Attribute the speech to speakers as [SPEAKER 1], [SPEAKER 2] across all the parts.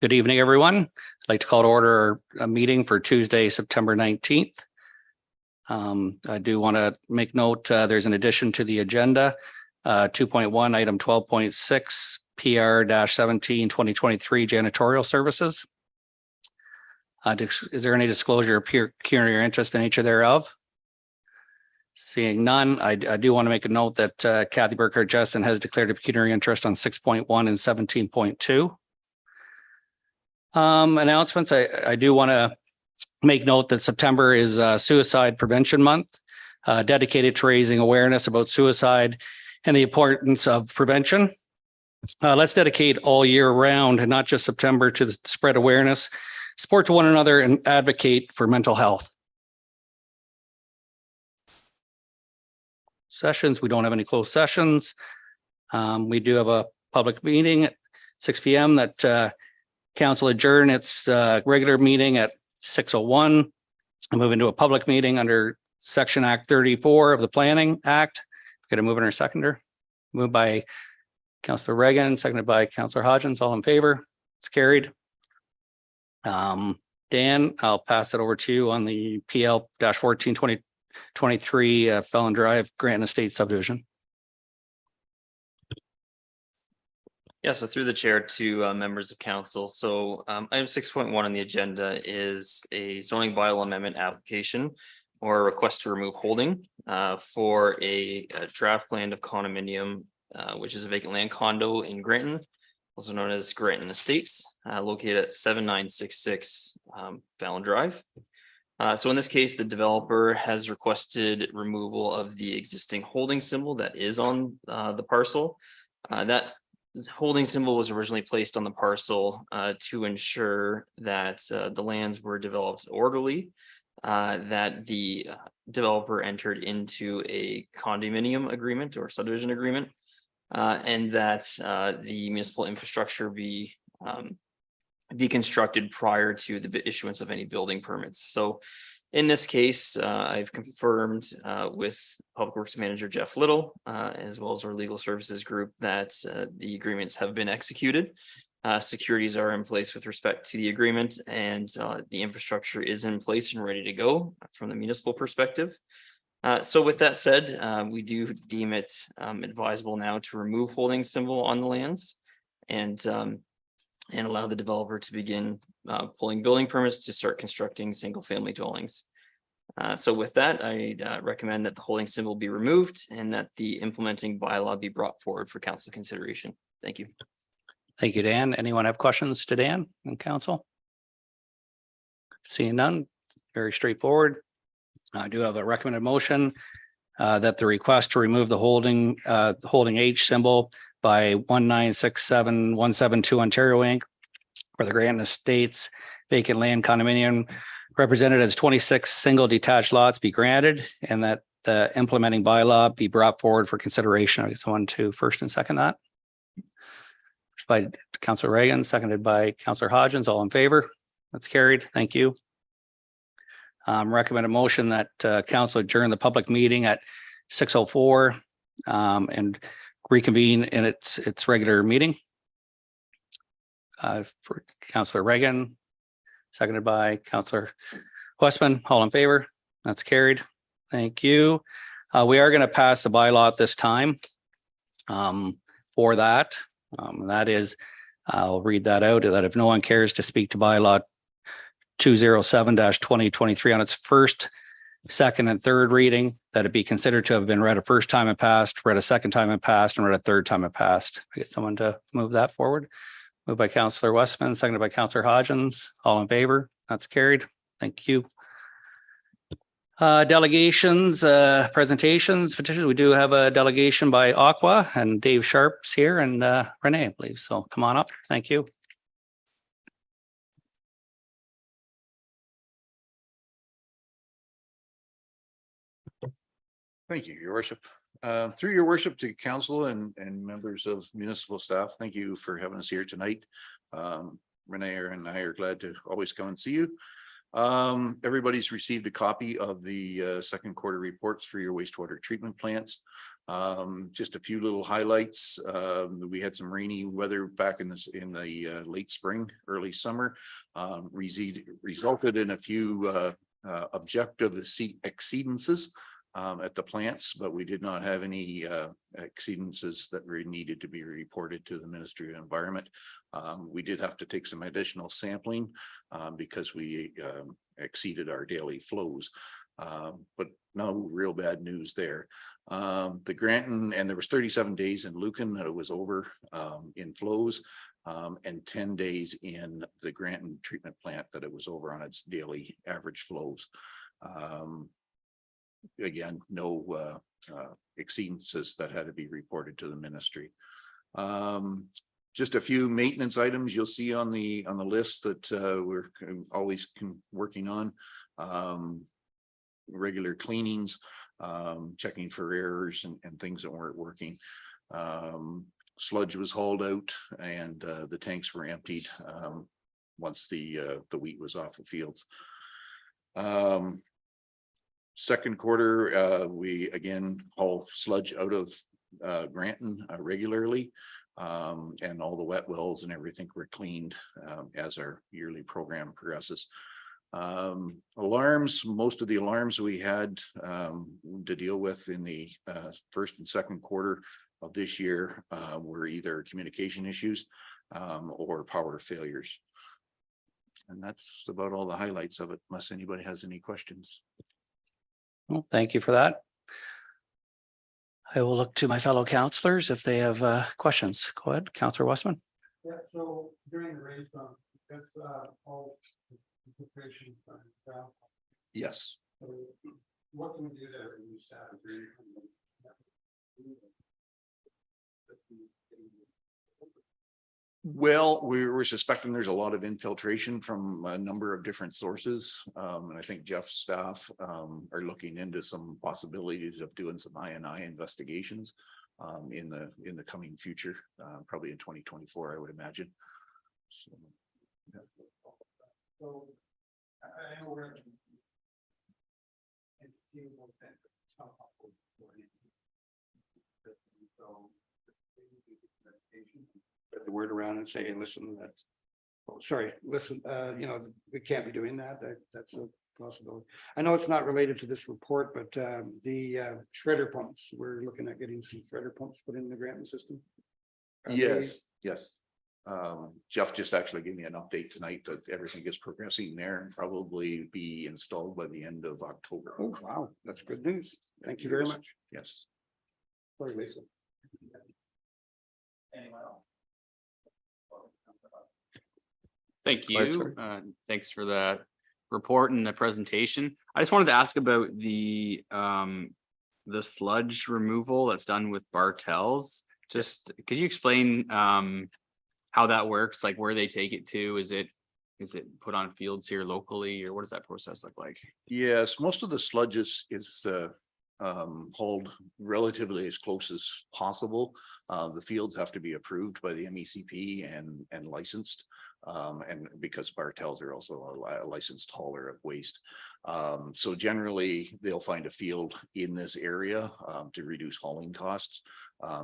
[SPEAKER 1] Good evening, everyone. I'd like to call to order a meeting for Tuesday, September 19th. I do want to make note, there's an addition to the agenda, 2.1, item 12.6, PR-17, 2023 janitorial services. Is there any disclosure of pecuniary interest in each thereof? Seeing none, I do want to make a note that Kathy Burkhardt Justin has declared a pecuniary interest on 6.1 and 17.2. Announcements. I do want to make note that September is Suicide Prevention Month, dedicated to raising awareness about suicide and the importance of prevention. Let's dedicate all year round and not just September to spread awareness, support to one another, and advocate for mental health. Sessions. We don't have any closed sessions. We do have a public meeting at 6 p.m. that Council adjourn its regular meeting at 6:01 and move into a public meeting under Section Act 34 of the Planning Act. Going to move in our seconder. Moved by Councillor Reagan, seconded by Councillor Hodgins. All in favor? It's carried. Dan, I'll pass it over to you on the PL-14 2023 Felon Drive Grant Estate subdivision.
[SPEAKER 2] Yeah, so through the chair to members of council. So item 6.1 on the agenda is a zoning bylaw amendment application or a request to remove holding for a draft plan of condominium, which is a vacant land condo in Granton, also known as Granton Estates, located at 7966 Fallon Drive. So in this case, the developer has requested removal of the existing holding symbol that is on the parcel. That holding symbol was originally placed on the parcel to ensure that the lands were developed orderly, that the developer entered into a condominium agreement or subdivision agreement, and that the municipal infrastructure be constructed prior to the issuance of any building permits. So in this case, I've confirmed with Public Works Manager Jeff Little, as well as our legal services group, that the agreements have been executed. Securities are in place with respect to the agreement, and the infrastructure is in place and ready to go from the municipal perspective. So with that said, we do deem it advisable now to remove holding symbol on the lands and allow the developer to begin pulling building permits to start constructing single family dwellings. So with that, I recommend that the holding symbol be removed and that the implementing bylaw be brought forward for council consideration. Thank you.
[SPEAKER 1] Thank you, Dan. Anyone have questions to Dan and council? Seeing none, very straightforward. I do have a recommended motion that the request to remove the holding H symbol by 1967172 Ontario Inc. for the Granton Estates vacant land condominium represented as 26 single detached lots be granted, and that the implementing bylaw be brought forward for consideration. I get someone to first and second that. First by Councillor Reagan, seconded by Councillor Hodgins. All in favor? That's carried. Thank you. Recommend a motion that council adjourn the public meeting at 6:04 and reconvene in its regular meeting. For Councillor Reagan, seconded by Councillor Westman. All in favor? That's carried. Thank you. We are going to pass the bylaw at this time for that. That is, I'll read that out, that if no one cares to speak to bylaw 207-2023 on its first, second, and third reading, that it be considered to have been read a first time and passed, read a second time and passed, and read a third time and passed. I get someone to move that forward. Moved by Councillor Westman, seconded by Councillor Hodgins. All in favor? That's carried. Thank you. Delegations, presentations, petitions. We do have a delegation by Aqua, and Dave Sharp's here, and Renee, I believe. So come on up. Thank you.
[SPEAKER 3] Thank you, Your Worship. Through Your Worship to council and members of municipal staff, thank you for having us here tonight. Renee and I are glad to always come and see you. Everybody's received a copy of the second quarter reports for your wastewater treatment plants. Just a few little highlights. We had some rainy weather back in the late spring, early summer. Resulted in a few objective exceedances at the plants, but we did not have any exceedances that were needed to be reported to the Ministry of Environment. We did have to take some additional sampling because we exceeded our daily flows. But no real bad news there. The Granton, and there was 37 days in Lucan that it was over in flows, and 10 days in the Granton treatment plant that it was over on its daily average flows. Again, no exceedances that had to be reported to the ministry. Just a few maintenance items you'll see on the list that we're always working on. Regular cleanings, checking for errors and things that weren't working. Sludge was hauled out and the tanks were emptied once the wheat was off the fields. Second quarter, we again haul sludge out of Granton regularly. And all the wet wells and everything were cleaned as our yearly program progresses. Alarms, most of the alarms we had to deal with in the first and second quarter of this year were either communication issues or power failures. And that's about all the highlights of it, unless anybody has any questions.
[SPEAKER 1] Well, thank you for that. I will look to my fellow councillors if they have questions. Go ahead, Councillor Westman.
[SPEAKER 4] Yeah, so during the rainstorm, that's all infiltration.
[SPEAKER 3] Yes.
[SPEAKER 4] So what can we do to reduce that?
[SPEAKER 3] Well, we were suspecting there's a lot of infiltration from a number of different sources. And I think Jeff's staff are looking into some possibilities of doing some I&I investigations in the coming future, probably in 2024, I would imagine. So, yeah.
[SPEAKER 4] So I know we're the word around and say, hey, listen, that's, oh, sorry, listen, you know, we can't be doing that. That's a possibility. I know it's not related to this report, but the shredder pumps, we're looking at getting some shredder pumps put in the Granton system.
[SPEAKER 3] Yes. Jeff just actually gave me an update tonight that everything is progressing there and probably be installed by the end of October.
[SPEAKER 4] Oh, wow, that's good news. Thank you very much.
[SPEAKER 3] Yes.
[SPEAKER 4] Sorry, Lisa.
[SPEAKER 5] Thank
[SPEAKER 1] Go ahead,
[SPEAKER 5] you. Thanks for that report and the presentation. I just wanted to ask about the sludge removal that's done with Bartels. Just could you explain how that works? Like where they take it to? Is it put on fields here locally, or what does that process look like?
[SPEAKER 3] Yes, most of the sludge is hauled relatively as close as possible. The fields have to be approved by the MECP and licensed. And because Bartels are also a licensed hauler of waste. So generally they'll find a field in this area to reduce hauling costs.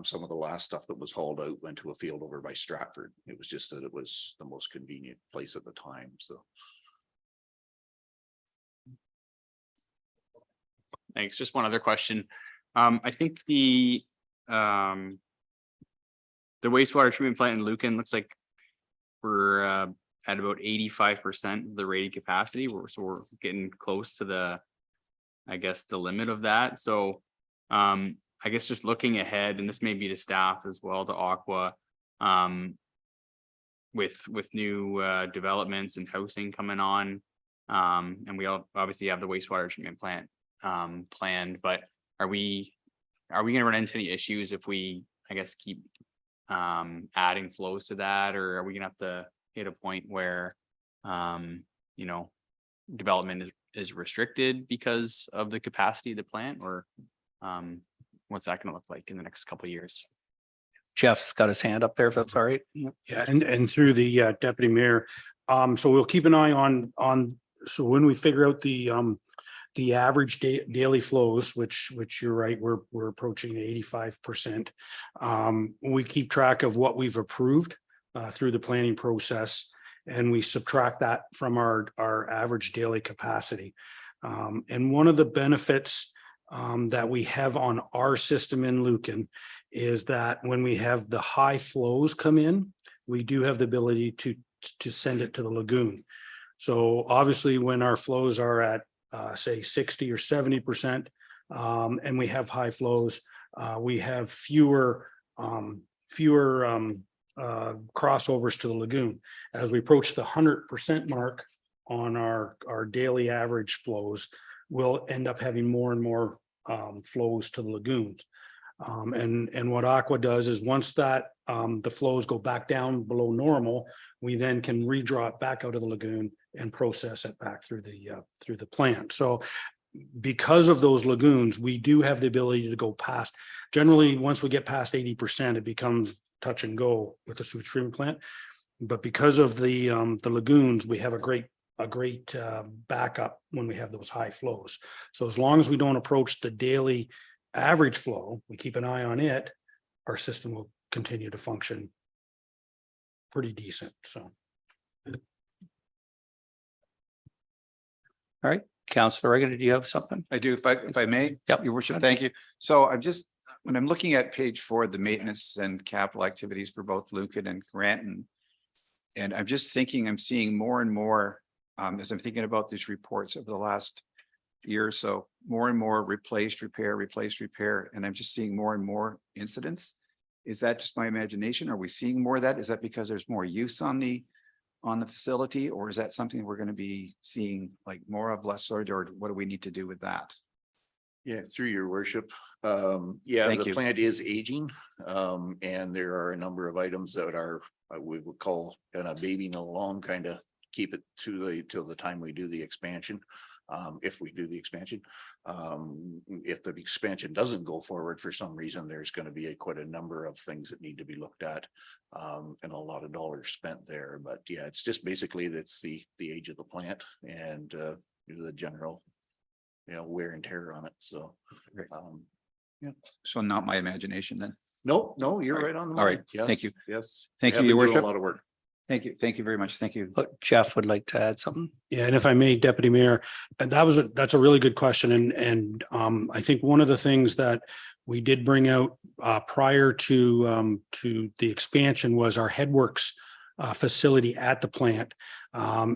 [SPEAKER 3] Some of the last stuff that was hauled out went to a field over by Stratford. It was just that it was the most convenient place at the time. So.
[SPEAKER 5] Thanks. Just one other question. I think the wastewater treatment plant in Lucan looks like we're at about 85% of the rated capacity. So we're getting close to the limit of that. So I guess just looking ahead, and this may be to staff as well, to Aqua, with new developments and housing coming on. And we obviously have the wastewater treatment plant planned, but are we going to run into any issues if we, keep adding flows to that, or are we gonna have to hit a point where development is restricted because of the capacity of the plant, or what's that gonna look like in the next couple of years?
[SPEAKER 1] Jeff's got his hand up there, if that's all right.
[SPEAKER 6] Yeah, and through the deputy mayor. So we'll keep an eye on So when we figure out the average daily flows, which you're right, we're approaching 85%. We keep track of what we've approved through the planning process, and we subtract that from our average daily capacity. And one of the benefits that we have on our system in Lucan is that when we have the high flows come in, we do have the ability to send it to the lagoon. So obviously, when our flows are at say 60 or 70%, and we have high flows, we have fewer crossovers to the lagoon. As we approach the 100% mark on our daily average flows, we'll end up having more and more flows to the lagoons. And what Aqua does is once that the flows go back down below normal, we then can redraw it back out of the lagoon and process it back through the plant. So because of those lagoons, we do have the ability to go past. Generally, once we get past 80%, it becomes touch and go with the sewage treatment plant. But because of the lagoons, we have a great backup when we have those high flows. So as long as we don't approach the daily average flow, we keep an eye on it, our system will continue to function pretty decent. So.
[SPEAKER 1] All right, Councillor Reagan, do you have something?
[SPEAKER 7] I do, if I may.
[SPEAKER 1] Yep.
[SPEAKER 7] Your worship, thank you. So when I'm looking at page 4, the maintenance and capital activities for both Lucan and Granton, and I'm just thinking, I'm seeing more and more, as I'm thinking about these reports over the last year or so, more and more replaced, repair, and I'm just seeing more and more incidents. Is that just my imagination? Are we seeing more of that? Is that because there's more use on the facility, or is that something we're going to be seeing like more of, less, or what do we need to do with that?
[SPEAKER 3] Yeah, through your worship.
[SPEAKER 7] Thank
[SPEAKER 3] The
[SPEAKER 7] you.
[SPEAKER 3] plant is aging. And there are a number of items that are, we would call kind of babying along, kind of keep it till the time we do the expansion. If we do the expansion, if the expansion doesn't go forward for some reason, there's going to be quite a number of things that need to be looked at, and a lot of dollars spent there. But yeah, it's just basically that's the age of the plant and the general, wear and tear on it. So,
[SPEAKER 7] So not my imagination then.
[SPEAKER 3] no, you're
[SPEAKER 7] All right.
[SPEAKER 3] right on the
[SPEAKER 7] All right.
[SPEAKER 3] money.
[SPEAKER 7] Thank you.
[SPEAKER 3] Yes.
[SPEAKER 7] Thank
[SPEAKER 3] We
[SPEAKER 7] you,
[SPEAKER 3] have
[SPEAKER 7] Your
[SPEAKER 3] been doing
[SPEAKER 7] Worship.
[SPEAKER 3] A lot of work.
[SPEAKER 7] Thank you very much. Thank you.
[SPEAKER 1] But Jeff would like to add something.
[SPEAKER 6] Yeah, and if I may, Deputy Mayor, and that's a really good question. And I think one of the things that we did bring out prior to the expansion was our headworks facility at the plant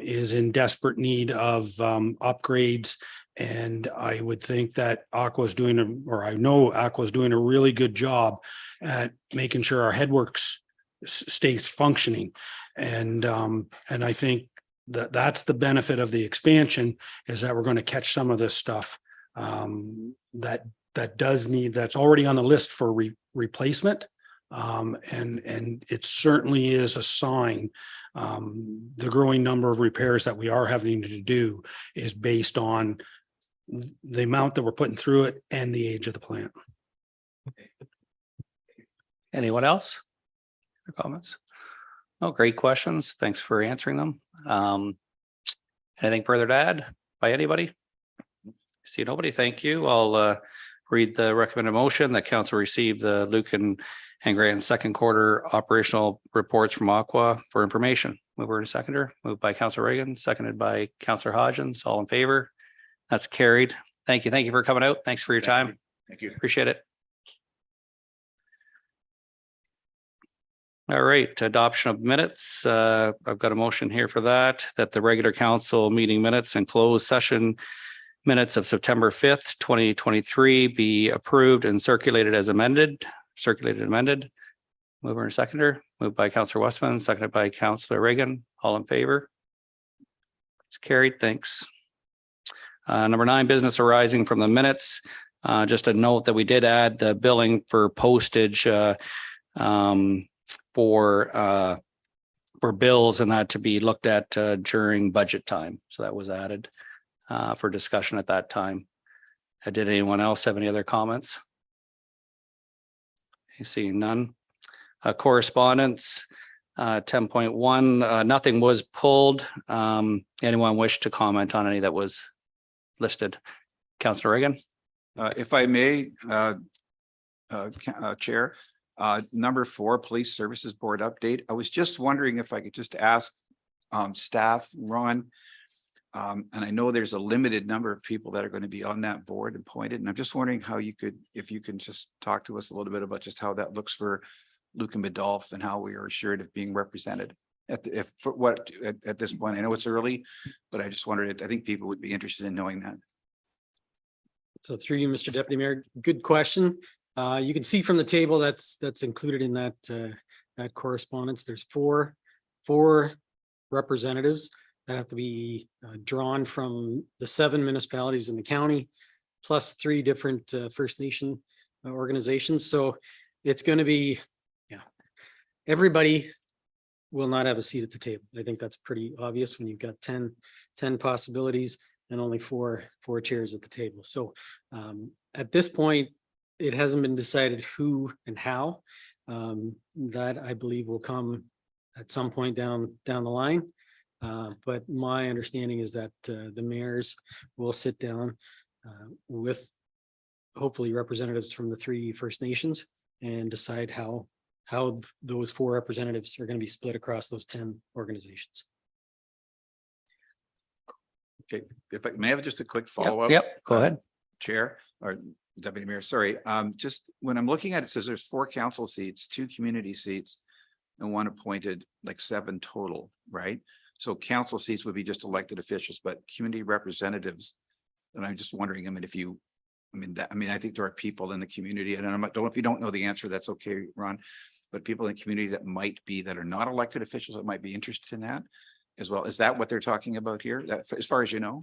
[SPEAKER 6] is in desperate need of upgrades. And I would think that Aqua's doing I know Aqua's doing a really good job at making sure our headworks stays functioning. And I think that's the benefit of the expansion, is that we're going to catch some of this stuff that's already on the list for replacement. And it certainly is a sign. The growing number of repairs that we are having to do is based on the amount that we're putting through it and the age of the plant.
[SPEAKER 1] Anyone else? Comments? Oh, great questions. Thanks for answering them. Anything further to add by anybody? See nobody. Thank you. I'll read the recommended motion that council receive the Lucan and Granton second quarter operational reports from Aqua for information. Mover and seconder, moved by Councillor Reagan, seconded by Councillor Hodgins. All in favor? That's carried. Thank you. Thank you for coming out. Thanks for your time.
[SPEAKER 3] Thank you.
[SPEAKER 1] Appreciate it. All right, adoption of minutes. I've got a motion here for that the regular council meeting minutes and closed session minutes of September 5th, 2023 be approved and circulated as amended. Mover and seconder, moved by Councillor Westman, seconded by Councillor Reagan. All in favor? It's carried. Thanks. Number 9, business arising from the minutes. Just a note that we did add the billing for postage for bills and that to be looked at during budget time. So that was added for discussion at that time. Did anyone else have any other comments? Seeing none. Correspondence. 10.1, nothing was pulled. Anyone wish to comment on any that was listed? Councillor Reagan?
[SPEAKER 7] If I may, Chair, number 4, Police Services Board update. I was just wondering if I could just ask staff, Ron, and I know there's a limited number of people that are going to be on that board appointed, and I'm just wondering how you could, if you can just talk to us a little bit about just how that looks for Lucan Biddulph and how we are assured of being represented at this point. I know it's early, but I just wondered, I think people would be interested in knowing that.
[SPEAKER 8] So through you, Mr. Deputy Mayor, good question. You can see from the table that's included in that that correspondence. There's four representatives that have to be drawn from the 7 municipalities in the county, plus 3 different First Nation organizations. So it's going to be, everybody will not have a seat at the table. I think that's pretty obvious when you've got 10 possibilities and only four chairs at the table. So at this point, it hasn't been decided who and how. That I believe will come at some point down the line. But my understanding is that the mayors will sit down with hopefully representatives from the 3 First Nations and decide how those 4 representatives are going to be split across those 10 organizations.
[SPEAKER 7] Okay, if I may have just a quick follow-up.
[SPEAKER 1] Yep, go ahead.
[SPEAKER 7] Chair or Deputy Mayor, sorry. Just when I'm looking at it, it says there's 4 council seats, 2 community seats, and 1 appointed, like 7 total, right? So council seats would be just elected officials, but community representatives. And I'm just wondering, I think there are people in the community, and if you don't know the answer, that's okay, Ron. But people in the community that are not elected officials that might be interested in that as well. Is that what they're talking about here? As far as you know?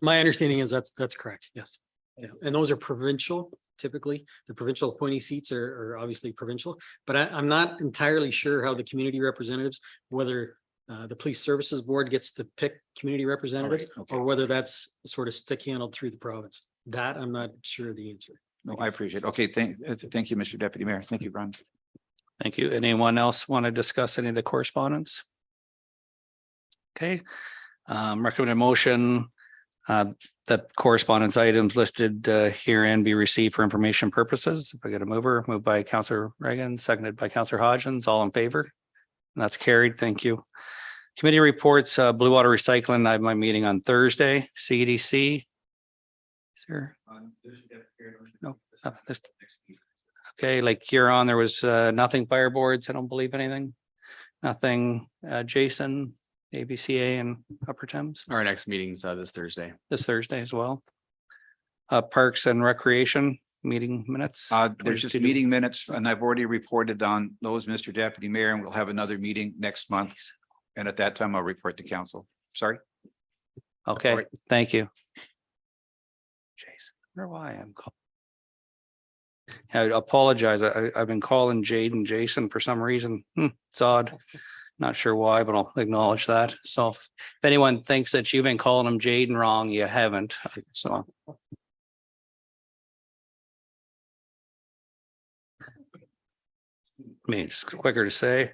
[SPEAKER 8] My understanding is that's correct. Yes. Yeah. And those are provincial. Typically, the provincial appointee seats are obviously provincial, but I'm not entirely sure how the community representatives, whether the Police Services Board gets to pick community representatives,
[SPEAKER 7] Okay.
[SPEAKER 8] or whether that's sort of stick handled through the province. That I'm not sure the answer.
[SPEAKER 7] No, I appreciate it. Okay, thank you, Mr. Deputy Mayor. Thank you, Ron.
[SPEAKER 1] Thank you. Anyone else want to discuss any of the correspondence? Okay, recommended motion that correspondence items listed herein be received for information purposes. If I get a moved by Councillor Reagan, seconded by Councillor Hodgins, all in favor? And that's carried. Thank you. Committee reports, Blue Water Recycling. I have my meeting on Thursday. CDC. Is there? No. Okay, like Huron, there was nothing fireboards. I don't believe anything. Nothing. Jason, ABCA and Upper Thames.
[SPEAKER 5] Our next meeting's this Thursday.
[SPEAKER 1] This Thursday as well. Parks and Recreation meeting minutes.
[SPEAKER 7] There's just meeting minutes, and I've already reported on those, Mr. Deputy Mayor, and we'll have another meeting next month. And at that time, I'll report to council. Sorry.
[SPEAKER 1] Okay,
[SPEAKER 7] Right.
[SPEAKER 1] thank you. Jason, I wonder why I'm calling. I apologize. I've been calling Jade and Jason for some reason. It's odd. Not sure why, but I'll acknowledge that. So if anyone thinks that you've been calling them Jaden wrong, you haven't. So. I mean, just quicker to say.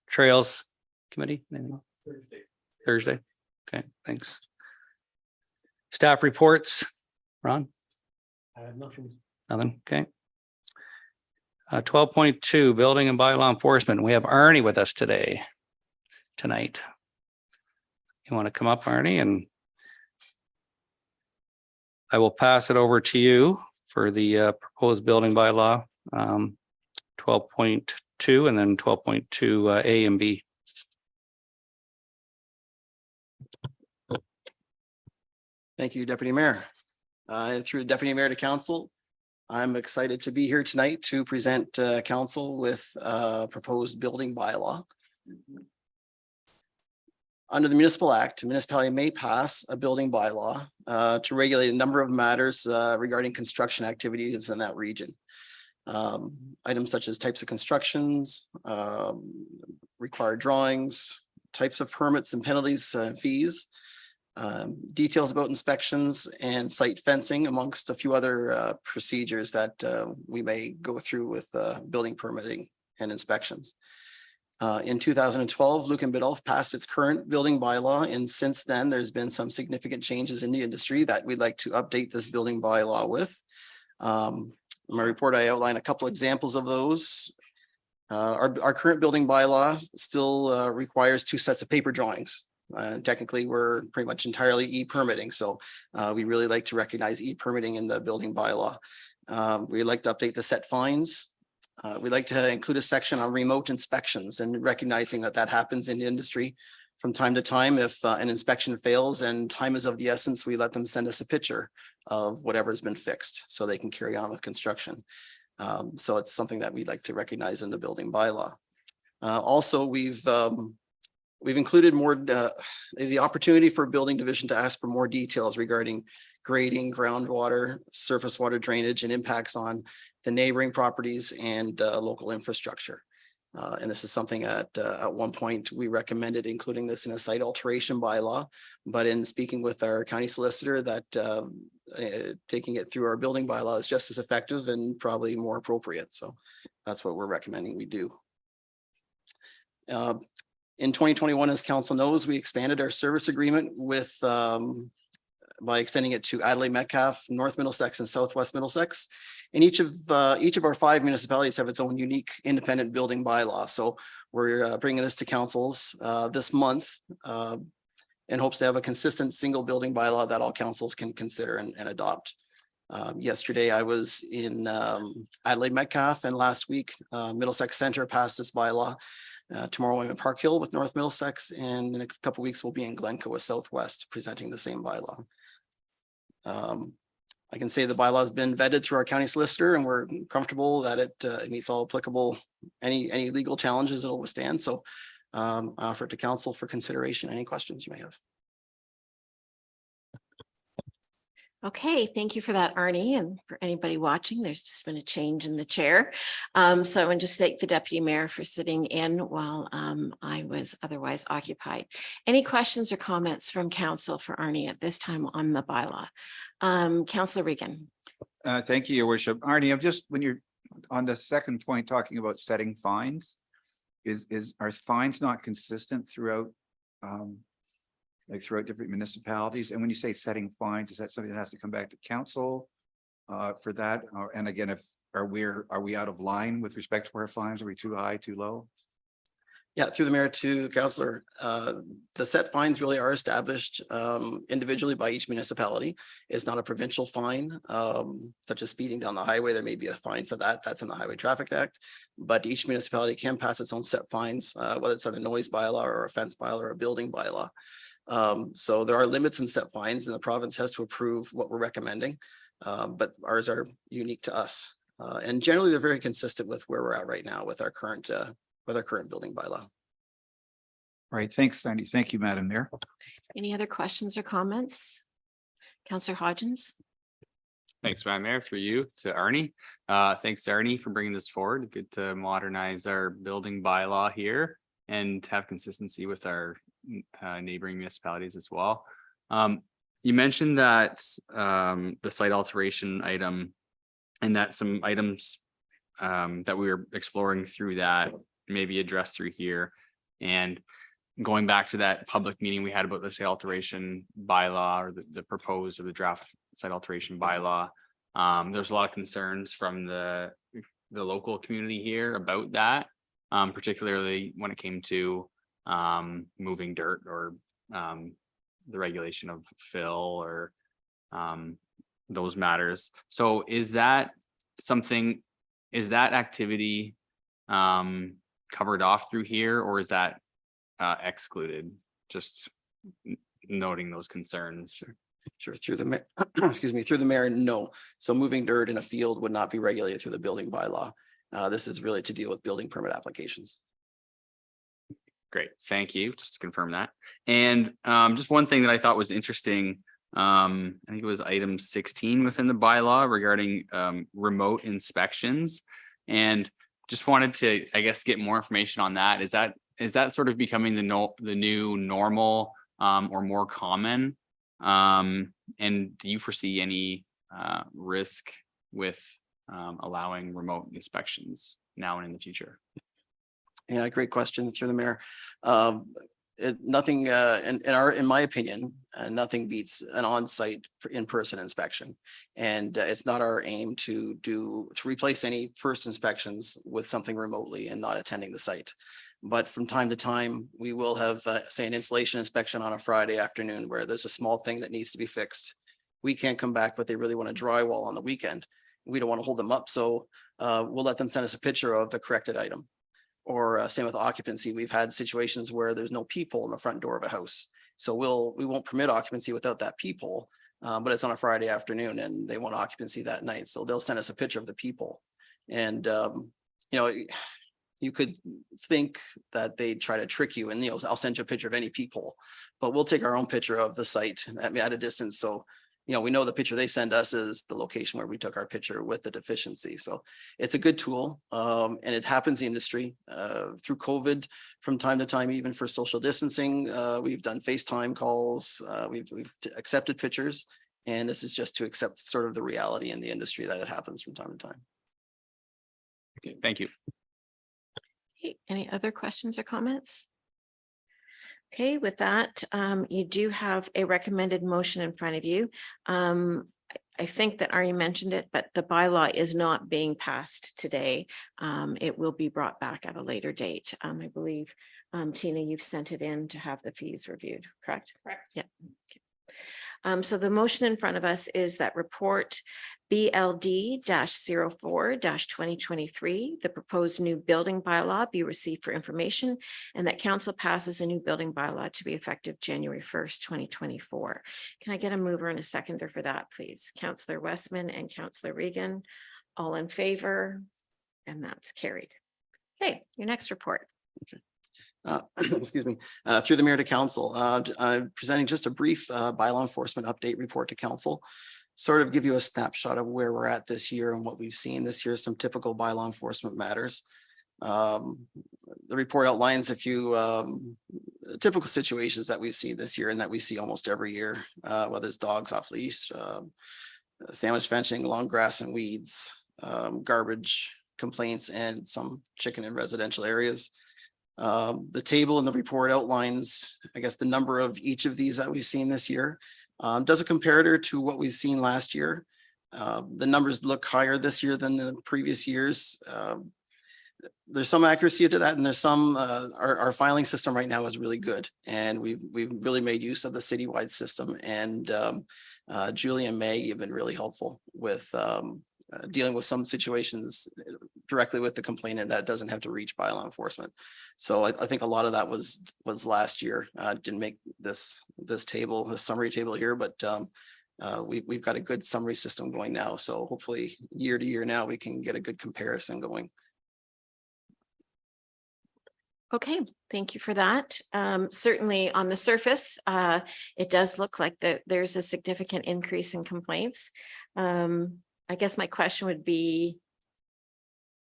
[SPEAKER 1] Trails Committee. Thursday. Okay, thanks. Staff reports. Ron? Nothing. Okay. 12.2 Building and Bylaw Enforcement. We have Arnie with us tonight. You want to come up, Arnie, and I will pass it over to you for the proposed building bylaw 12.2 and then 12.2 A and B.
[SPEAKER 9] Thank you, Deputy Mayor. Through the Deputy Mayor to Council, I'm excited to be here tonight to present council with proposed building bylaw. Under the Municipal Act, a municipality may pass a building bylaw to regulate a number of matters regarding construction activities in that region. Items such as types of constructions, required drawings, types of permits and penalties, fees, details about inspections and site fencing, amongst a few other procedures that we may go through with building permitting and inspections. In 2012, Lucan Biddulph passed its current building bylaw, and since then, there's been some significant changes in the industry that we'd like to update this building bylaw with. In my report, I outline a couple examples of those. Our current building bylaw still requires 2 sets of paper drawings. Technically, we're pretty much entirely e-permitting, so we really like to recognize e-permitting in the building bylaw. We'd like to update the set fines. We'd like to include a section on remote inspections and recognizing that that happens in the industry from time to time. If an inspection fails and time is of the essence, we let them send us a picture of whatever's been fixed so they can carry on with construction. So it's something that we'd like to recognize in the building bylaw. Also, we've included more the opportunity for building division to ask for more details regarding grading, groundwater, surface water drainage, and impacts on the neighboring properties and local infrastructure. And this is something at one point we recommended including this in a site alteration bylaw, but in speaking with our county solicitor, that taking it through our building bylaw is just as effective and probably more appropriate. So that's what we're recommending we do. In 2021, as council knows, we expanded our service agreement with by extending it to Adelaide, Metcalfe, North Middlesex, and Southwest Middlesex. And each of our 5 municipalities have its own unique independent building bylaw. So we're bringing this to councils this month in hopes to have a consistent single building bylaw that all councils can consider and adopt. Yesterday, I was in Adelaide, Metcalfe, and last week, Middlesex Centre passed this bylaw. Tomorrow I'm in Park Hill with North Middlesex, and in a couple of weeks we'll be in Glencoe with Southwest presenting the same bylaw. I can say the bylaw has been vetted through our county solicitor, and we're comfortable that it meets all applicable, any legal challenges it'll withstand. So I offer it to council for consideration. Any questions you may have?
[SPEAKER 10] Okay, thank you for that, Arnie. And for anybody watching, there's just been a change in the chair. So I want to just thank the deputy mayor for sitting in while I was otherwise occupied. Any questions or comments from council for Arnie at this time on the bylaw? Councillor Regan.
[SPEAKER 7] Thank you, Your Worship. Arnie, I'm just, when you're on the second point, talking about setting fines, are fines not consistent throughout like throughout different municipalities? And when you say setting fines, is that something that has to come back to council for that? And again, are we out of line with respect to our fines? Are we too high, too low?
[SPEAKER 9] Yeah, through the mayor to councillor, the set fines really are established individually by each municipality. It's not a provincial fine, such as speeding down the highway. There may be a fine for that. That's in the Highway Traffic Act. But each municipality can pass its own set fines, whether it's on the noise bylaw or a fence bylaw or a building bylaw. So there are limits and set fines, and the province has to approve what we're recommending. But ours are unique to us. And generally, they're very consistent with where we're at right now with our current building bylaw.
[SPEAKER 7] Right. Thanks, Sandy. Thank you, Madam Mayor.
[SPEAKER 10] Any other questions or comments? Councillor Hodgins.
[SPEAKER 5] Thanks, Madam Mayor, through you to Arnie. Thanks, Arnie, for bringing this forward. Good to modernize our building bylaw here and have consistency with our neighboring municipalities as well. You mentioned that the site alteration item and that some items that we were exploring through that may be addressed through here. And going back to that public meeting we had about the site alteration bylaw, or the proposed or the draft site alteration bylaw, there's a lot of concerns from the local community here about that, particularly when it came to moving dirt or the regulation of fill or those matters. So is that activity covered off through here, or is that excluded? Just noting those concerns.
[SPEAKER 9] Sure, through the excuse me, through the mayor, no. So moving dirt in a field would not be regulated through the building bylaw. This is really to deal with building permit applications.
[SPEAKER 5] Great, thank you. Just to confirm that. And just one thing that I thought was interesting, I think it was item 16 within the bylaw regarding remote inspections, and just wanted to, I guess, get more information on that. Is that sort of becoming the new normal or more common? And do you foresee any risk with allowing remote inspections now and in the future?
[SPEAKER 9] Yeah, great question through the mayor. Nothing, in my opinion, nothing beats an on-site in-person inspection. And it's not our aim to replace any first inspections with something remotely and not attending the site. But from time to time, we will have, say, an installation inspection on a Friday afternoon where there's a small thing that needs to be fixed. We can't come back, but they really want to drywall on the weekend. We don't want to hold them up, so we'll let them send us a picture of the corrected item. Or same with occupancy. We've had situations where there's no peephole in the front door of a house. So we won't permit occupancy without that peephole, but it's on a Friday afternoon and they want occupancy that night. So they'll send us a picture of the peephole. And, you know, you could think that they try to trick you and, you know, I'll send you a picture of any peephole, but we'll take our own picture of the site at a distance. So, you know, we know the picture they send us is the location where we took our picture with the deficiency. So it's a good tool, and it happens in the industry through COVID from time to time, even for social distancing. We've done FaceTime calls, we've accepted pictures, and this is just to accept sort of the reality in the industry that it happens from time to time.
[SPEAKER 5] Okay, thank you.
[SPEAKER 10] Okay, any other questions or comments? Okay, with that, you do have a recommended motion in front of you. I think that Arnie mentioned it, but the bylaw is not being passed today. It will be brought back at a later date. I believe, Tina, you've sent it in to have the fees reviewed, correct? Correct. Yeah. Okay. So the motion in front of us is that report BLD-04-2023, the proposed new building bylaw be received for information, and that council passes a new building bylaw to be effective January 1st, 2024. Can I get a mover and a seconder for that, please? Councillor Westman and Councillor Regan, all in favor, and that's carried. Okay, your next report.
[SPEAKER 9] Excuse me, through the mayor to council, I'm presenting just a brief bylaw enforcement update report to council. Sort of give you a snapshot of where we're at this year and what we've seen this year, some typical bylaw enforcement matters. The report outlines a few typical situations that we've seen this year and that we see almost every year, whether it's dogs off leash, sandwich fencing, long grass and weeds, garbage complaints, and some chicken in residential areas. The table in the report outlines, I guess, the number of each of these that we've seen this year. Does a comparator to what we've seen last year. The numbers look higher this year than the previous years. There's some accuracy to that, and there's some, our filing system right now is really good, and we've really made use of the citywide system, and Julie and Maggie have been really helpful with dealing with some situations directly with the complainant that doesn't have to reach bylaw enforcement. So I think a lot of that was last year. Didn't make this table, the summary table here, but we've got a good summary system going now. So hopefully year to year now we can get a good comparison going.
[SPEAKER 10] Okay, thank you for that. Certainly on the surface, it does look like there's a significant increase in complaints. I guess my question would be,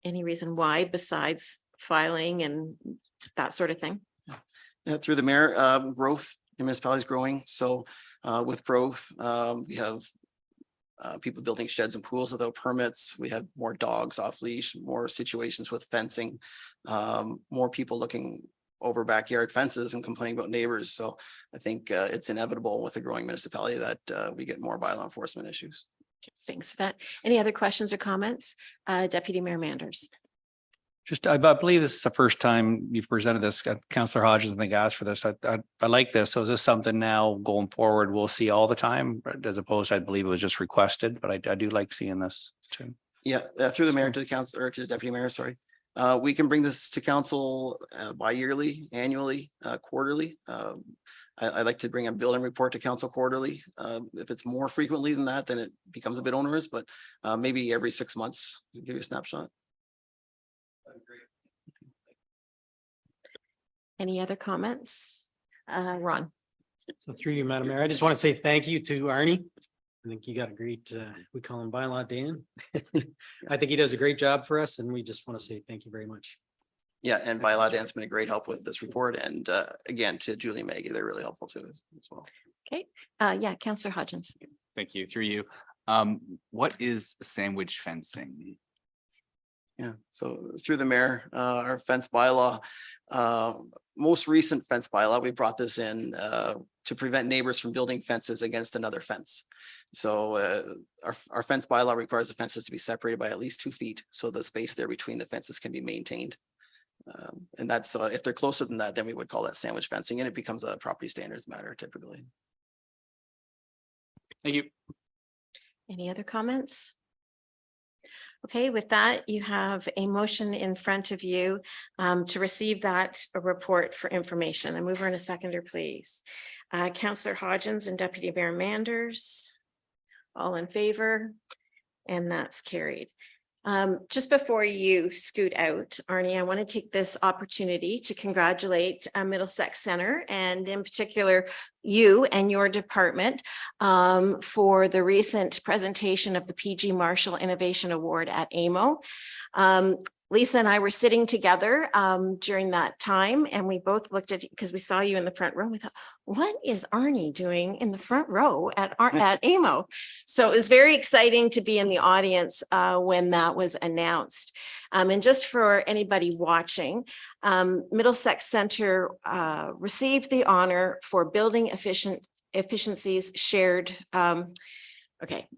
[SPEAKER 10] any reason why besides filing and that sort of thing?
[SPEAKER 9] Through the mayor, growth, the municipality is growing. So with growth, we have people building sheds and pools without permits. We have more dogs off leash, more situations with fencing, more people looking over backyard fences and complaining about neighbors. So I think it's inevitable with a growing municipality that we get more bylaw enforcement issues.
[SPEAKER 10] Thanks for that. Any other questions or comments? Deputy Mayor Manders.
[SPEAKER 1] Just, I believe this is the first time you've presented this. Councillor Hodges, I think, asked for this. I like this. So is this something now going forward we'll see all the time, as opposed to, I believe it was just requested, but I do like seeing this too.
[SPEAKER 9] Yeah, through the mayor to the council, or to the deputy mayor, sorry. We can bring this to council bi-yearly, annually, quarterly. I like to bring a building report to council quarterly. If it's more frequently than that, then it becomes a bit onerous, but maybe every 6 months, give you a snapshot.
[SPEAKER 10] Any other comments? Ron.
[SPEAKER 8] So through you, Madam Mayor, I just want to say thank you to Arnie. I think you got a great, we call him Bylaw Dan. I think he does a great job for us, and we just want to say thank you very much.
[SPEAKER 9] Yeah, and Bylaw Dan's been a great help with this report, and again, to Julie and Maggie, they're really helpful too as well.
[SPEAKER 10] Okay, yeah, Councillor Hodgins.
[SPEAKER 5] Thank you. Through you. What is sandwich fencing?
[SPEAKER 9] Yeah, so through the mayor, our fence bylaw, most recent fence bylaw, we brought this in to prevent neighbors from building fences against another fence. So our fence bylaw requires the fences to be separated by at least 2 feet, so the space there between the fences can be maintained. And that's if they're closer than that, then we would call that sandwich fencing, and it becomes a property standards matter typically.
[SPEAKER 5] Thank you.
[SPEAKER 10] Any other comments? Okay, with that, you have a motion in front of you to receive that report for information. I move her in a seconder, please. Councillor Hodgins and Deputy Mayor Manders. All in favor? And that's carried. Just before you scoot out, Arnie, I want to take this opportunity to congratulate Middlesex Centre, and in particular you and your department for the recent presentation of the PG Marshall Innovation Award at AMO. Lisa and I were sitting together during that time, and we both looked at, because we saw you in the front row, we thought, what is Arnie doing in the front row at AMO? So it was very exciting to be in the audience when that was announced. And just for anybody watching, Middlesex Centre received the honor for building efficiencies shared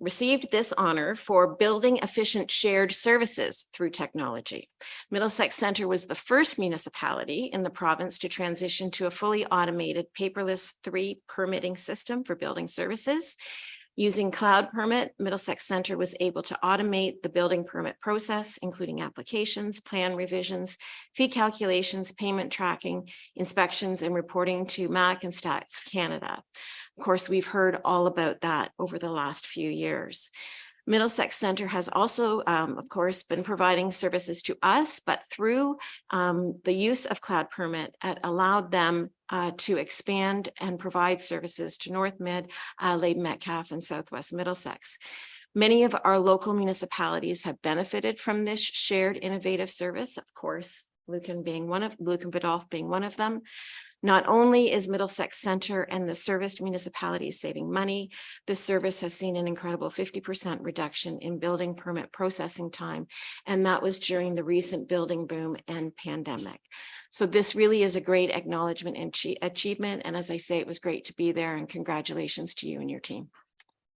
[SPEAKER 10] received this honor for building efficient shared services through technology. Middlesex Centre was the first municipality in the province to transition to a fully automated paperless 3 permitting system for building services. Using Cloud Permit, Middlesex Centre was able to automate the building permit process, including applications, plan revisions, fee calculations, payment tracking, inspections, and reporting to MAC and Stats Canada. Of course, we've heard all about that over the last few years. Middlesex Centre has also, of course, been providing services to us, but through the use of Cloud Permit, it allowed them to expand and provide services to North Mid, Leyden Metcalfe, and Southwest Middlesex. Many of our local municipalities have benefited from this shared innovative service, of course, Lucan Biddulph being one of them. Not only is Middlesex Centre and the serviced municipalities saving money, this service has seen an incredible 50% reduction in building permit processing time, and that was during the recent building boom and pandemic. So this really is a great acknowledgement and achievement, and as I say, it was great to be there, and congratulations to you and your team.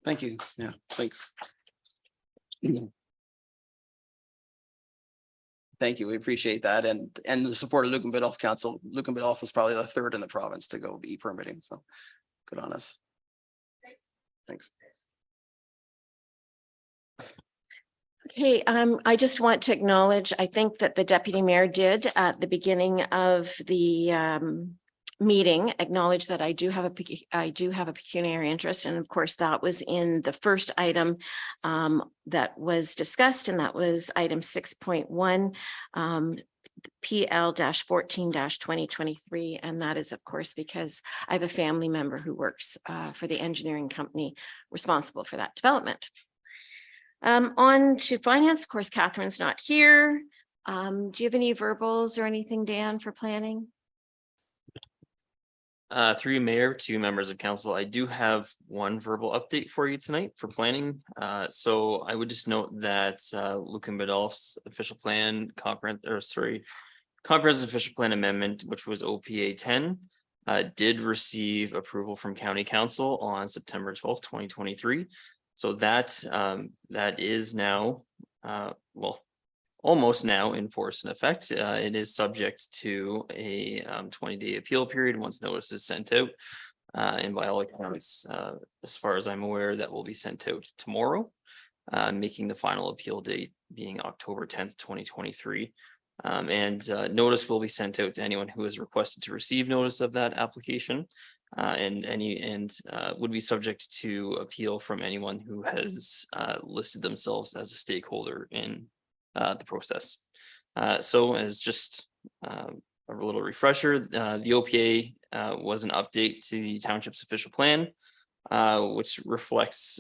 [SPEAKER 9] Thank you. Yeah, thanks. Thank you. We appreciate that. And the support of Lucan Biddulph Council. Lucan Biddulph was probably the 3rd in the province to go e-permitting. So good on us. Thanks.
[SPEAKER 10] Okay, I just want to acknowledge, I think that the deputy mayor did at the beginning of the meeting acknowledge that I do have a pecuniary interest, and of course that was in the first item that was discussed, and that was item 6.1 PL-14-2023, and that is of course because I have a family member who works for the engineering company responsible for that development. On to finance, of course, Catherine's not here. Do you have any verbals or anything, Dan, for planning?
[SPEAKER 2] Through you, Mayor, to members of council, I do have one verbal update for you tonight for planning. So I would just note that Lucan Biddulph's official plan, comprehensive official plan amendment, which was OPA 10, did receive approval from County Council on September 12th, 2023. So that is now, almost now in force and effect. It is subject to a 20-day appeal period once notice is sent out. And by all accounts, as far as I'm aware, that will be sent out tomorrow, making the final appeal date being October 10th, 2023. And notice will be sent out to anyone who has requested to receive notice of that application. And would be subject to appeal from anyone who has listed themselves as a stakeholder in the process. So as just a little refresher, the OPA was an update to the township's official plan, which reflects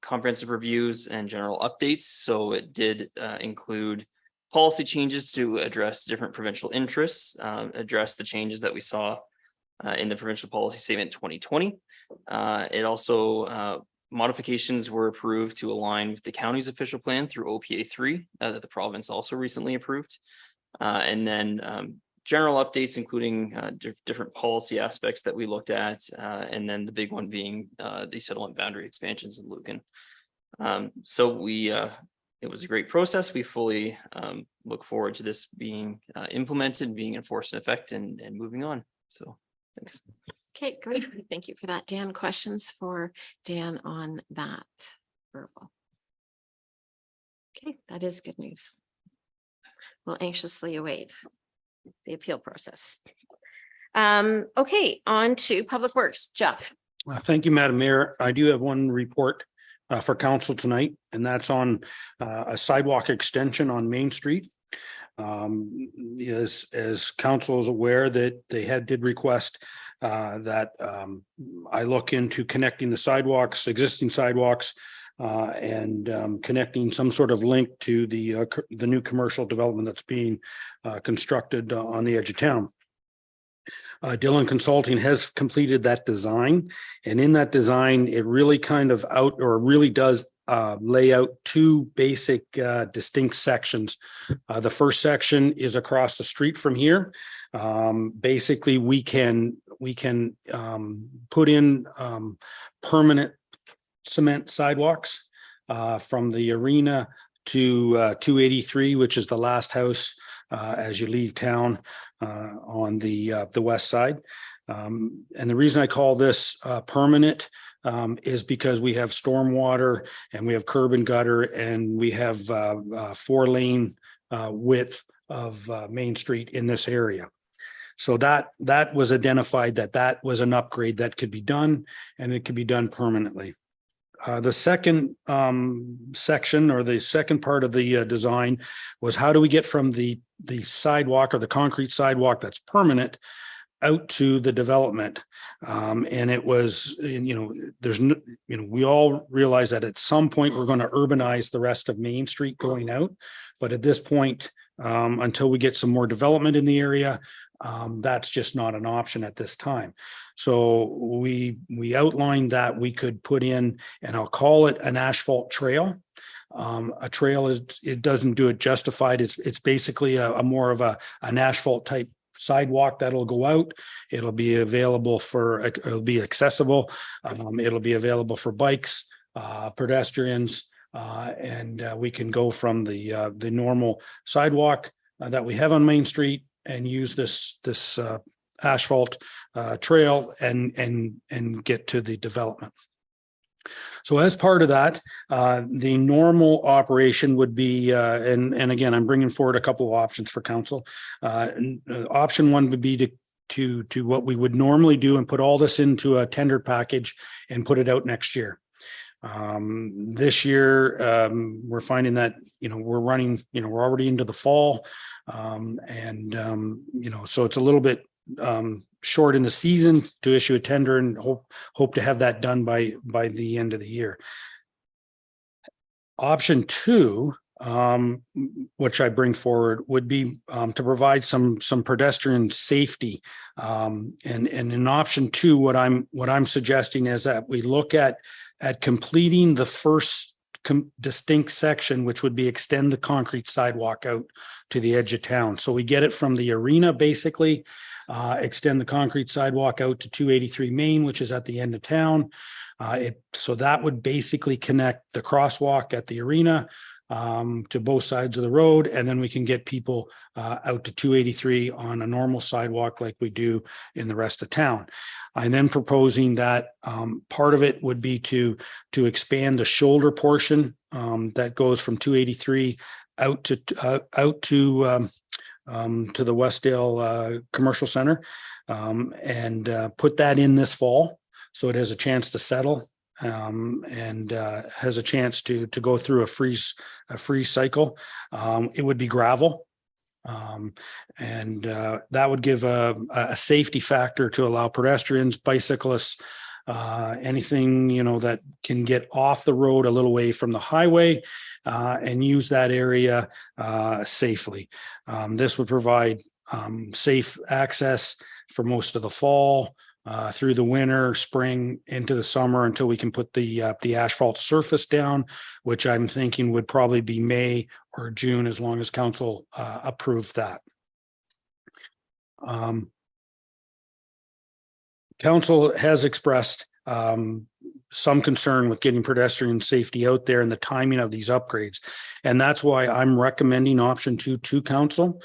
[SPEAKER 2] comprehensive reviews and general updates. So it did include policy changes to address different provincial interests, address the changes that we saw in the provincial policy statement 2020. It also Modifications were approved to align with the county's official plan through OPA 3 that the province also recently approved. And then general updates, including different policy aspects that we looked at. And then the big one being the settlement boundary expansions in Lucan. So it was a great process. We fully look forward to this being implemented, being enforced in effect and moving on. So thanks.
[SPEAKER 10] Okay, great. Thank you for that, Dan. Questions for Dan on that verbal? Okay, that is good news. We'll anxiously await the appeal process. Okay, on to Public Works. Jeff.
[SPEAKER 6] Thank you, Madam Mayor. I do have one report for council tonight, and that's on a sidewalk extension on Main Street. As council is aware that they did request that I look into connecting the sidewalks, existing sidewalks, and connecting some sort of link to the new commercial development that's being constructed on the edge of town. Dillon Consulting has completed that design, and in that design, it really does lay out two basic distinct sections. The first section is across the street from here. Basically, we can put in permanent cement sidewalks from the arena to 283, which is the last house as you leave town on the west side. And the reason I call this permanent is because we have stormwater and we have curb and gutter, and we have 4-lane width of Main Street in this area. So that was identified that was an upgrade that could be done, and it could be done permanently. The second section, or the second part of the design, was how do we get from the sidewalk, or the concrete sidewalk that's permanent, out to the development. And it was, we all realize that at some point we're going to urbanize the rest of Main Street going out. But at this point, until we get some more development in the area, that's just not an option at this time. So we outlined that we could put in, and I'll call it an asphalt trail. A trail it doesn't do it justified. It's basically a more of an asphalt type sidewalk that'll go out. It'll be available it'll be accessible. It'll be available for bikes, pedestrians, and we can go from the normal sidewalk that we have on Main Street and use this asphalt trail and get to the development. So as part of that, the normal operation would be, and again, I'm bringing forward a couple of options for council. Option one would be to what we would normally do and put all this into a tender package and put it out next year. This year, we're finding that, we're running, we're already into the fall. So it's a little bit short in the season to issue a tender, and hope to have that done by the end of the year. Option two, which I bring forward, would be to provide some pedestrian safety. And in option two, what I'm suggesting is that we look at completing the first distinct section, which would be extend the concrete sidewalk out to the edge of town. So we get it from the arena, basically, extend the concrete sidewalk out to 283 Main, which is at the end of town. So that would basically connect the crosswalk at the arena to both sides of the road, and then we can get people out to 283 on a normal sidewalk like we do in the rest of town. I'm then proposing that part of it would be to expand the shoulder portion that goes from 283 out to the Westdale Commercial Center, and put that in this fall, so it has a chance to settle and has a chance to go through a freeze cycle. It would be gravel, and that would give a safety factor to allow pedestrians, bicyclists, anything that can get off the road a little way from the highway and use that area safely. This would provide safe access for most of the fall, through the winter, spring, into the summer until we can put the asphalt surface down, which I'm thinking would probably be May or June, as long as council approved that. Council has expressed some concern with getting pedestrian safety out there and the timing of these upgrades. And that's why I'm recommending option 2 to council.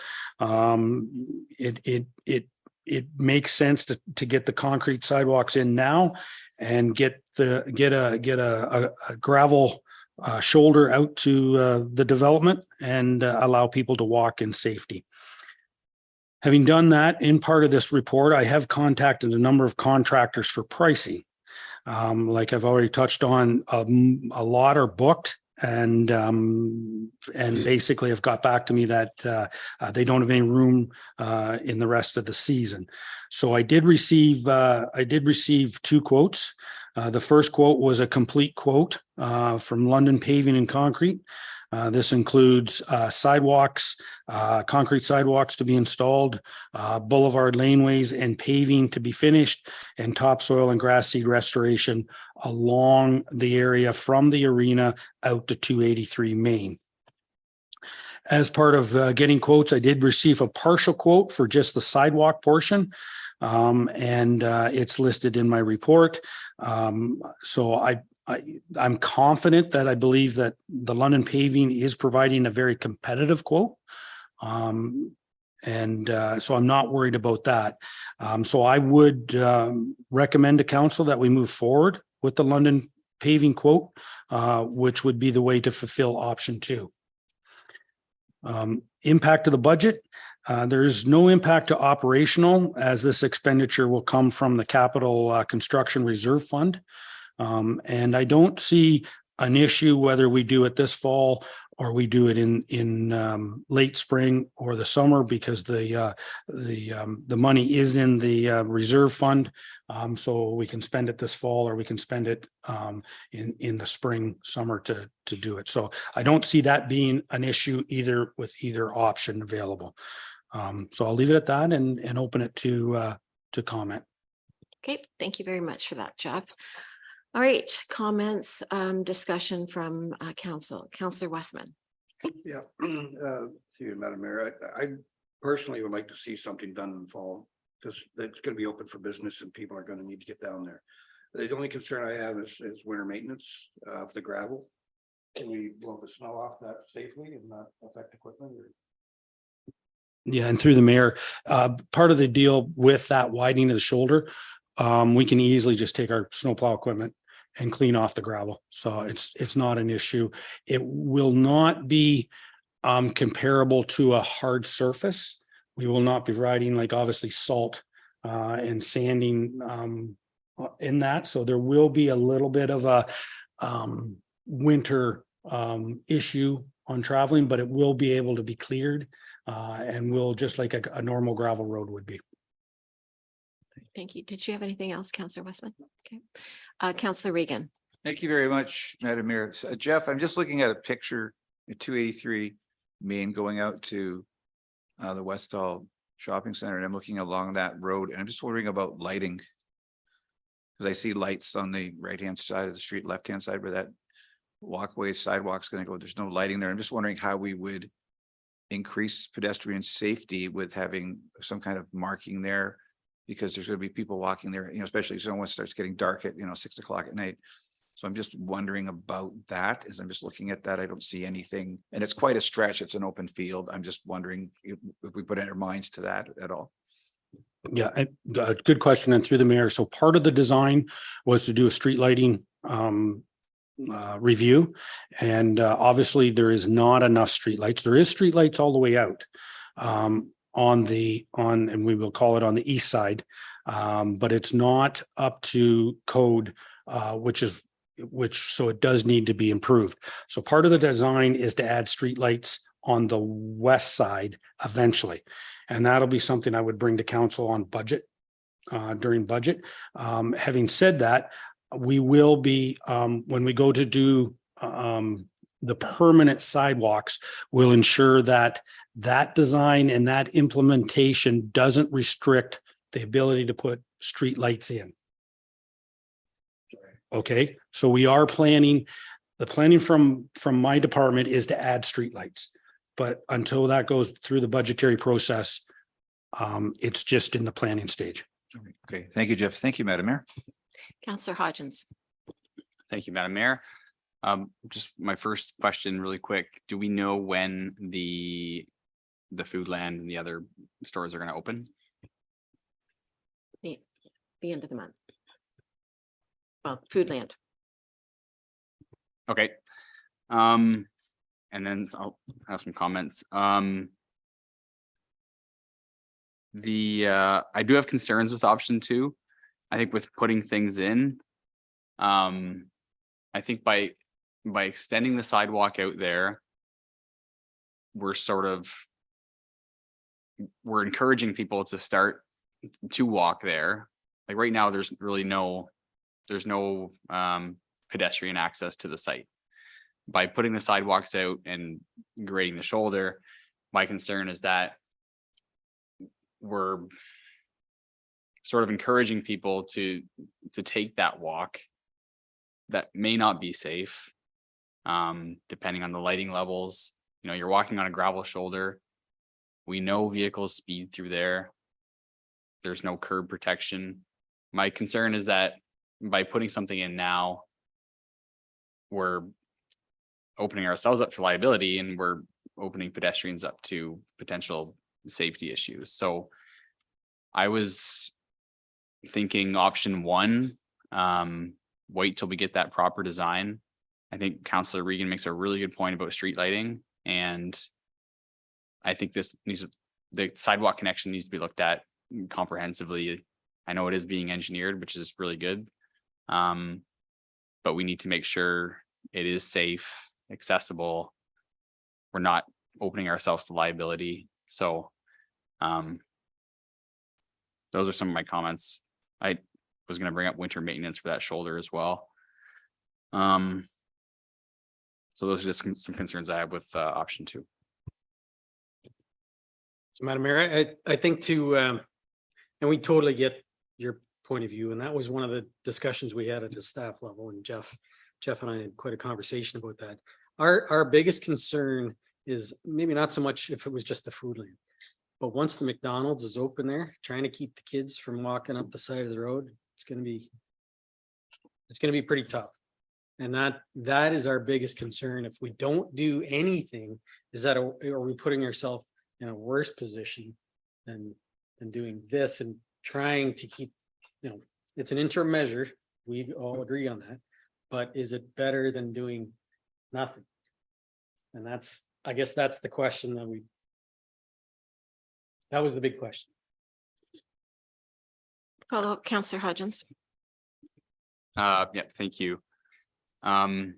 [SPEAKER 6] It makes sense to get the concrete sidewalks in now and get a gravel shoulder out to the development and allow people to walk in safety. Having done that, in part of this report, I have contacted a number of contractors for pricing. Like I've already touched on, a lot are booked, and basically have got back to me that they don't have any room in the rest of the season. So I did receive 2 quotes. The first quote was a complete quote from London Paving and Concrete. This includes sidewalks, concrete sidewalks to be installed, boulevard laneways and paving to be finished, and topsoil and grass seed restoration along the area from the arena out to 283 Main. As part of getting quotes, I did receive a partial quote for just the sidewalk portion, and it's listed in my report. So I'm confident that I believe that the London Paving is providing a very competitive quote. So I'm not worried about that. So I would recommend to council that we move forward with the London Paving quote, which would be the way to fulfill option 2. Impact to the budget. There's no impact to operational, as this expenditure will come from the Capital Construction Reserve Fund. And I don't see an issue whether we do it this fall or we do it in late spring or the summer, because the money is in the reserve fund. So we can spend it this fall, or we can spend it in the spring, summer to do it. So I don't see that being an issue either with either option available. So I'll leave it at that and open it to comment.
[SPEAKER 10] Okay, thank you very much for that, Jeff. All right, comments, discussion from council. Councillor Westman.
[SPEAKER 4] Yeah, see you, Madam Mayor. I personally would like to see something done in the fall, because it's going to be open for business and people are going to need to get down there. The only concern I have is winter maintenance of the gravel. Can we blow the snow off that safely and not affect equipment?
[SPEAKER 6] Yeah, and through the mayor, part of the deal with that widening of the shoulder, we can easily just take our snowplow equipment and clean off the gravel. So it's not an issue. It will not be comparable to a hard surface. We will not be riding like obviously salt and sanding in that. So there will be a little bit of a winter issue on traveling, but it will be able to be cleared and will just like a normal gravel road would be.
[SPEAKER 10] Thank you. Did you have anything else, Councillor Westman? Okay. Councillor Regan.
[SPEAKER 7] Thank you very much, Madam Mayor. So, Jeff, I'm just looking at a picture at 283 Main going out to the Westall Shopping Center, and I'm looking along that road, and I'm just wondering about lighting, because I see lights on the right-hand side of the street, left-hand side where that walkway sidewalk's going to go. There's no lighting there. I'm just wondering how we would increase pedestrian safety with having some kind of marking there, because there's going to be people walking there, especially if once it starts getting dark at 6 o'clock at night. So I'm just wondering about that. As I'm just looking at that, I don't see anything, and it's quite a stretch. It's an open field. I'm just wondering if we put our minds to that at all.
[SPEAKER 6] Yeah, good question. And through the mayor. So part of the design was to do a street lighting review, and obviously there is not enough street lights. There is street lights all the way out and we will call it on the east side, but it's not up to code, so it does need to be improved. So part of the design is to add street lights on the west side eventually, and that'll be something I would bring to council on budget during budget. Having said that, we will be when we go to do the permanent sidewalks, we'll ensure that that design and that implementation doesn't restrict the ability to put street lights in. Okay, so we are planning, the planning from my department is to add streetlights. But until that goes through the budgetary process, it's just in the planning stage.
[SPEAKER 7] Okay, thank you, Jeff. Thank you, Madam Mayor.
[SPEAKER 10] Counselor Hodgins.
[SPEAKER 5] Thank you, Madam Mayor. Just my first question really quick. Do we know when the Foodland and the other stores are going to open?
[SPEAKER 10] The end of the month. Well, Foodland.
[SPEAKER 5] Okay. And then I'll have some comments. I do have concerns with option 2. I think with putting things in, I think by extending the sidewalk out there, we're encouraging people to start to walk there. Like right now, there's no pedestrian access to the site. By putting the sidewalks out and grading the shoulder, my concern is that we're sort of encouraging people to take that walk that may not be safe, depending on the lighting levels. You know, you're walking on a gravel shoulder. We know vehicles speed through there. There's no curb protection. My concern is that by putting something in now, we're opening ourselves up to liability, and we're opening pedestrians up to potential safety issues. So I was thinking option 1, wait till we get that proper design. I think Councillor Regan makes a really good point about street lighting, and I think the sidewalk connection needs to be looked at comprehensively. I know it is being engineered, which is really good. But we need to make sure it is safe, accessible. We're not opening ourselves to liability. So those are some of my comments. I was going to bring up winter maintenance for that shoulder as well. So those are just some concerns I have with option 2.
[SPEAKER 8] So Madam Mayor, I think and we totally get your point of view, and that was one of the discussions we had at the staff level, and Jeff and I had quite a conversation about that. Our biggest concern is maybe not so much if it was just the Foodland, but once the McDonald's is open there, trying to keep the kids from walking up the side of the road, it's going to be pretty tough. And that is our biggest concern. If we don't do anything, are we putting ourselves in a worse position than doing this and trying to keep, it's an interim measure. We all agree on that, but is it better than doing nothing? And I guess that's the question that was the big question.
[SPEAKER 10] Follow up, Counselor Hodgins.
[SPEAKER 5] Yeah, thank you. I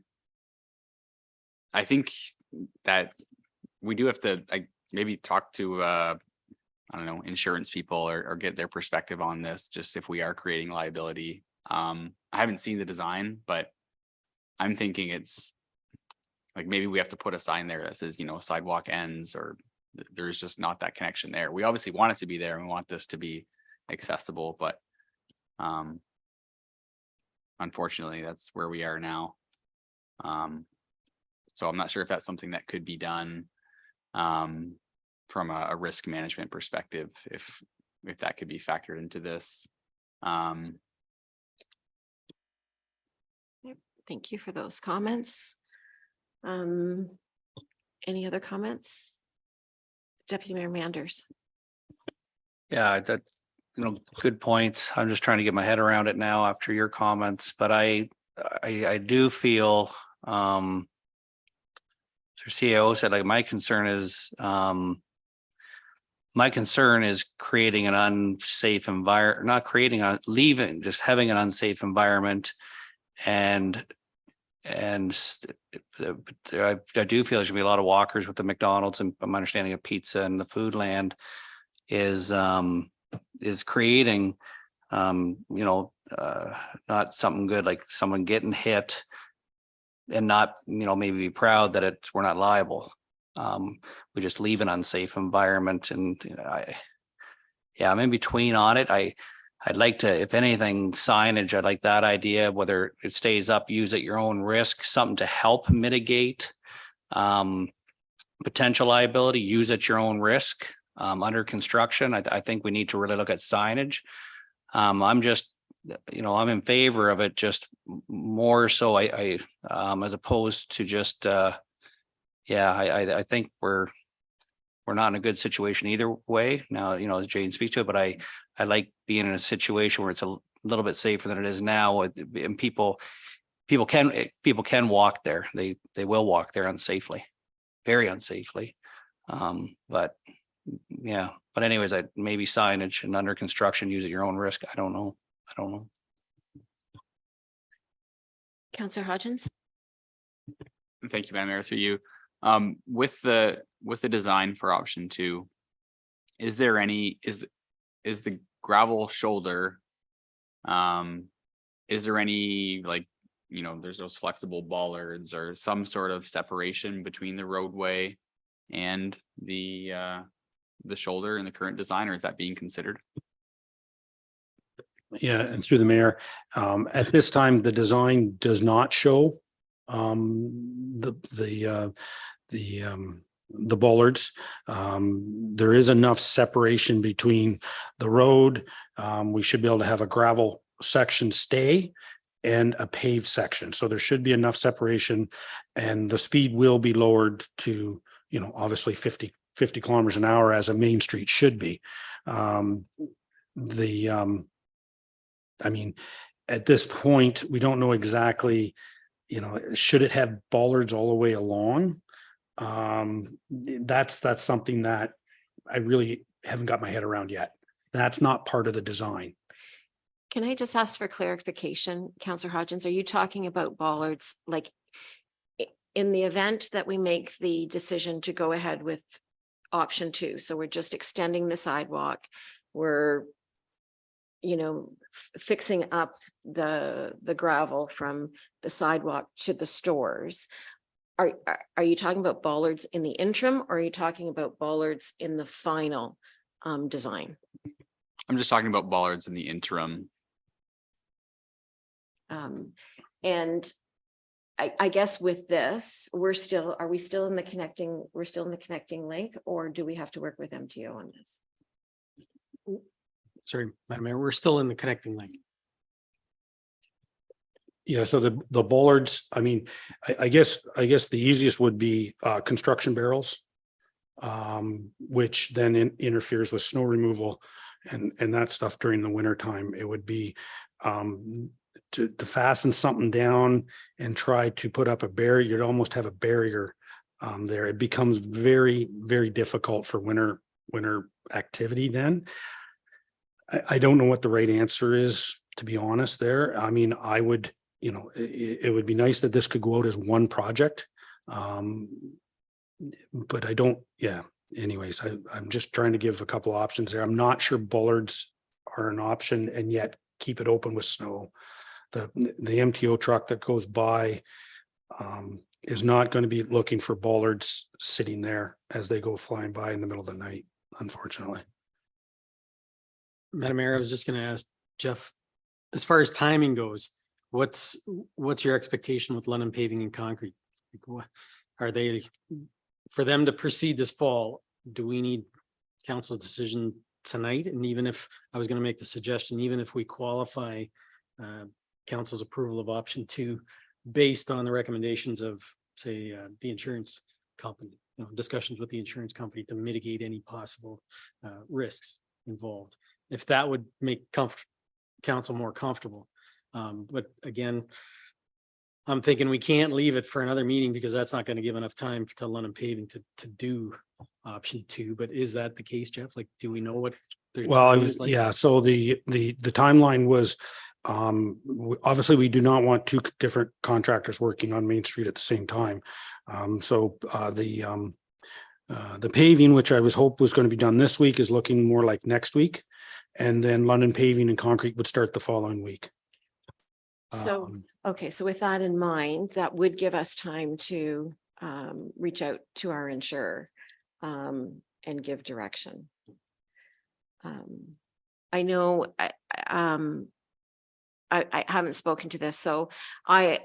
[SPEAKER 5] think that we do have to maybe talk to I don't know, insurance people or get their perspective on this, just if we are creating liability. I haven't seen the design, but I'm thinking it's like maybe we have to put a sign there that says, sidewalk ends, or there's just not that connection there. We obviously want it to be there and we want this to be accessible, but unfortunately that's where we are now. So I'm not sure if that's something that could be done from a risk management perspective, if that could be factored into this.
[SPEAKER 10] Thank you for those comments. Any other comments? Deputy Mayor Manders.
[SPEAKER 1] Yeah, that, good points. I'm just trying to get my head around it now after your comments, but I do feel, so CAO said, like, my concern is creating an unsafe environment, not creating just having an unsafe environment. And I do feel there's gonna be a lot of walkers with the McDonald's, and my understanding of pizza and the Foodland is creating, not something good, like someone getting hit and not, maybe be proud that we're not liable. We just leave an unsafe environment, and I'm in between on it. I'd like to, if anything, signage, I like that idea, whether it stays up, use at your own risk, something to help mitigate potential liability, use at your own risk under construction. I think we need to really look at signage. I'm just, I'm in favor of it, just more so I as opposed to just, I think we're not in a good situation either way. Now, as Jane speaks to it, but I like being in a situation where it's a little bit safer than it is now, and people can walk there. They will walk there unsafely, very unsafely. But anyways, maybe signage and under construction, use at your own risk. I don't know.
[SPEAKER 10] Counselor Hodgins?
[SPEAKER 5] Thank you, Madam Mayor, through you. With the design for option 2, is there any, is the gravel shoulder, is there any, like, there's those flexible bollards or some sort of separation between the roadway and the shoulder in the current design, or is that being considered?
[SPEAKER 6] Yeah, and through the mayor, at this time, the design does not show the bollards. There is enough separation between the road. We should be able to have a gravel section stay and a paved section. So there should be enough separation, and the speed will be lowered to, obviously 50 kilometers an hour as a main street should be. At this point, we don't know exactly, should it have bollards all the way along? That's something that I really haven't got my head around yet. That's not part of the design.
[SPEAKER 10] Can I just ask for clarification, Counselor Hodgins? Are you talking about bollards, like in the event that we make the decision to go ahead with option 2? So we're just extending the sidewalk. We're fixing up the gravel from the sidewalk to the stores. Are you talking about bollards in the interim, or are you talking about bollards in the final design?
[SPEAKER 5] I'm just talking about bollards in the interim.
[SPEAKER 10] And I guess with this, are we still in the connecting link, or do we have to work with MTO on this?
[SPEAKER 8] Sorry, Madam Mayor, we're still in the connecting link.
[SPEAKER 6] Yeah, so the bollards, I guess the easiest would be construction barrels, which then interferes with snow removal and that stuff during the winter time. It would be to fasten something down and try to put up a barrier. You'd almost have a barrier there. It becomes very, very difficult for winter activity then. I don't know what the right answer is, to be honest there. I would, it would be nice that this could go out as one project. But I don't, anyways, I'm just trying to give a couple of options there. I'm not sure bollards are an option and yet keep it open with snow. The MTO truck that goes by is not going to be looking for bollards sitting there as they go flying by in the middle of the night, unfortunately.
[SPEAKER 8] Madam Mayor, I was just going to ask Jeff, as far as timing goes, what's your expectation with London Paving and Concrete? Are they, for them to proceed this fall, do we need council's decision tonight? And even if I was going to make the suggestion, even if we qualify council's approval of option 2 based on the recommendations of, say, the insurance company, discussions with the insurance company to mitigate any possible risks involved, if that would make council more comfortable. But again, I'm thinking we can't leave it for another meeting because that's not going to give enough time to London Paving to do option 2. But is that the case, Jeff? Like, do we know what?
[SPEAKER 6] Well, so the timeline was, obviously we do not want 2 different contractors working on Main Street at the same time. The paving, which I was hoped was going to be done this week, is looking more like next week. And then London Paving and Concrete would start the following week.
[SPEAKER 10] So, okay, so with that in mind, that would give us time to reach out to our insurer and give direction. I know, I haven't spoken to this, so I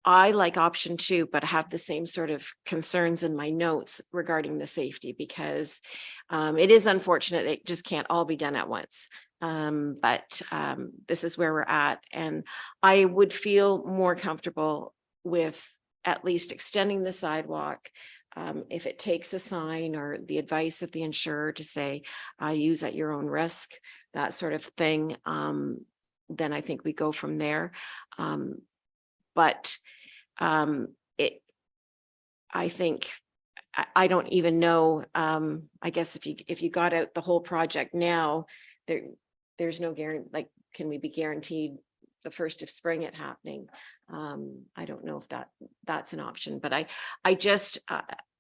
[SPEAKER 10] like option 2, but I have the same sort of concerns in my notes regarding the safety because it is unfortunate it just can't all be done at once. But this is where we're at, and I would feel more comfortable with at least extending the sidewalk. If it takes a sign or the advice of the insurer to say, use at your own risk, that sort of thing, then I think we go from there. But I think, I don't even know, I guess if you got out the whole project now, there's no guarantee, like, can we be guaranteed the 1st of spring it happening? I don't know if that's an option, but I just,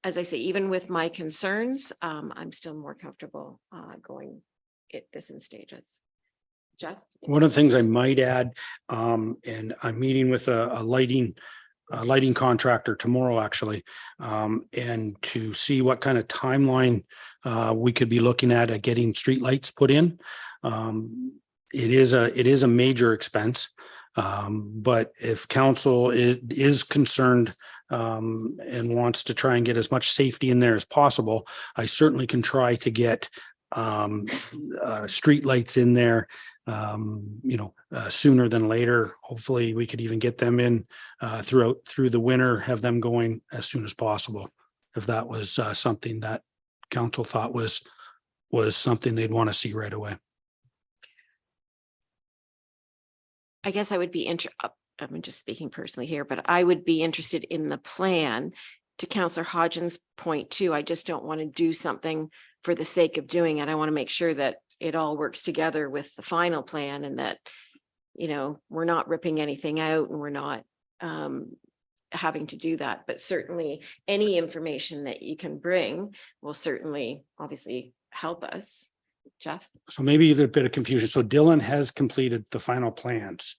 [SPEAKER 10] as I say, even with my concerns, I'm still more comfortable going this in stages. Jeff?
[SPEAKER 6] One of the things I might add, and I'm meeting with a lighting contractor tomorrow, actually, and to see what kind of timeline we could be looking at getting streetlights put in. It is a major expense, but if council is concerned and wants to try and get as much safety in there as possible, I certainly can try to get streetlights in there, sooner than later. Hopefully we could even get them in through the winter, have them going as soon as possible. If that was something that council thought was something they'd want to see right away.
[SPEAKER 10] I guess I would be I'm just speaking personally here, but I would be interested in the plan. To Councillor Hodgins' point too, I just don't want to do something for the sake of doing it. I want to make sure that it all works together with the final plan, and that, we're not ripping anything out and we're not having to do that. But certainly any information that you can bring will certainly obviously help us. Jeff?
[SPEAKER 6] So maybe a bit of confusion. So Dylan has completed the final plans.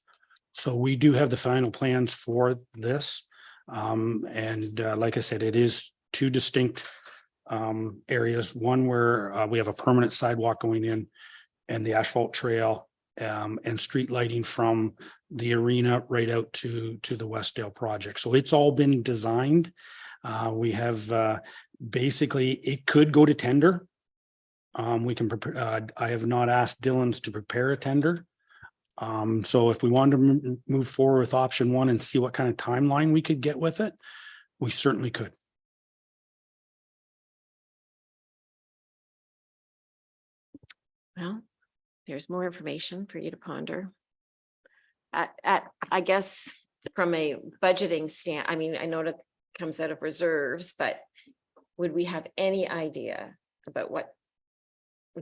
[SPEAKER 6] So we do have the final plans for this. Like I said, it is 2 distinct areas. One where we have a permanent sidewalk going in and the asphalt trail, and street lighting from the arena right out to the Westdale project. So it's all been designed. We have basically, it could go to tender. We can prepare, I have not asked Dylan's to prepare a tender. So if we wanted to move forward with option 1 and see what kind of timeline we could get with it, we certainly could.
[SPEAKER 10] Well, there's more information for you to ponder. I guess from a budgeting I mean, I know it comes out of reserves, but would we have any idea about what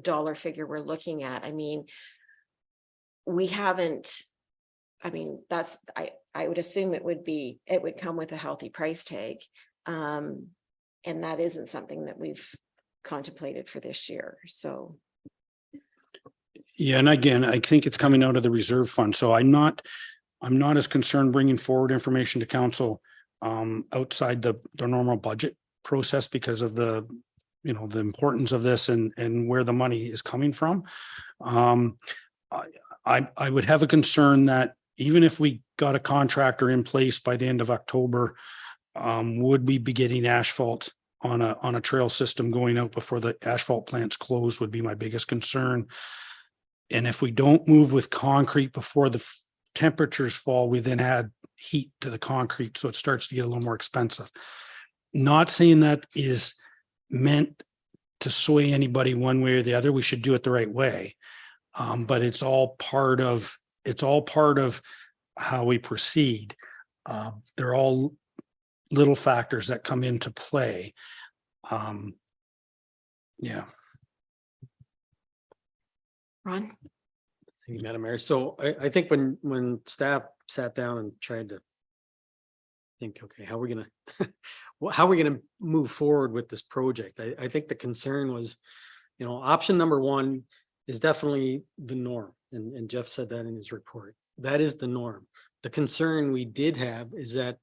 [SPEAKER 10] dollar figure we're looking at? I mean, we haven't, I mean, I would assume it would come with a healthy price tag. And that isn't something that we've contemplated for this year. So.
[SPEAKER 6] Yeah, and again, I think it's coming out of the reserve fund. So I'm not as concerned bringing forward information to council outside the normal budget process because of the importance of this and where the money is coming from. I would have a concern that even if we got a contractor in place by the end of October, would we be getting asphalt on a trail system going out before the asphalt plants close would be my biggest concern. And if we don't move with concrete before the temperatures fall, we then add heat to the concrete. So it starts to get a little more expensive. Not saying that is meant to sway anybody one way or the other. We should do it the right way. But it's all part of how we proceed. They're all little factors that come into play. Yeah.
[SPEAKER 10] Ron?
[SPEAKER 8] Thank you, Madam Mayor. So I think when staff sat down and tried to think, okay, how are we gonna move forward with this project? I think the concern was, option number 1 is definitely the norm. And Jeff said that in his report. That is the norm. The concern we did have is that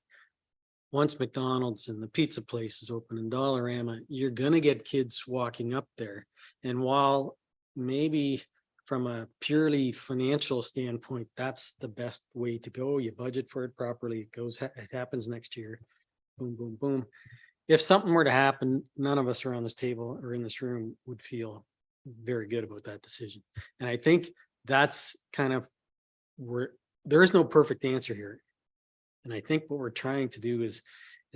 [SPEAKER 8] once McDonald's and the pizza place is open in Dollarama, you're gonna get kids walking up there. And while maybe from a purely financial standpoint, that's the best way to go. You budget for it properly. It goes, it happens next year. Boom, boom, boom. If something were to happen, none of us around this table or in this room would feel very good about that decision. And I think that's kind of where there is no perfect answer here. And I think what we're trying to do is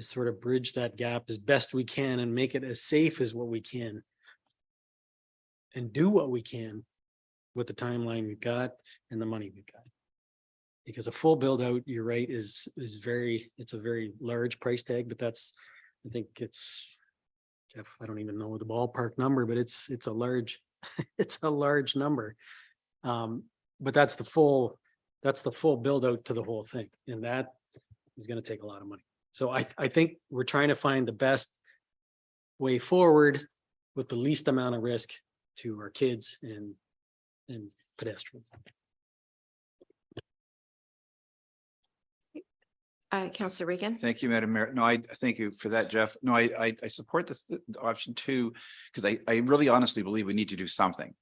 [SPEAKER 8] sort of bridge that gap as best we can and make it as safe as what we can. And do what we can with the timeline we've got and the money we've got. Because a full build out, you're right, it's a very large price tag, but that's, I think it's, Jeff, I don't even know the ballpark number, but it's a large, it's a large number. But that's the full build out to the whole thing. And that is going to take a lot of money. So I think we're trying to find the best way forward with the least amount of risk to our kids and pedestrians.
[SPEAKER 10] Councillor Regan.
[SPEAKER 7] Thank you, Madam Mayor. No, I thank you for that, Jeff. No, I support this option two, because I really honestly believe we need to do something.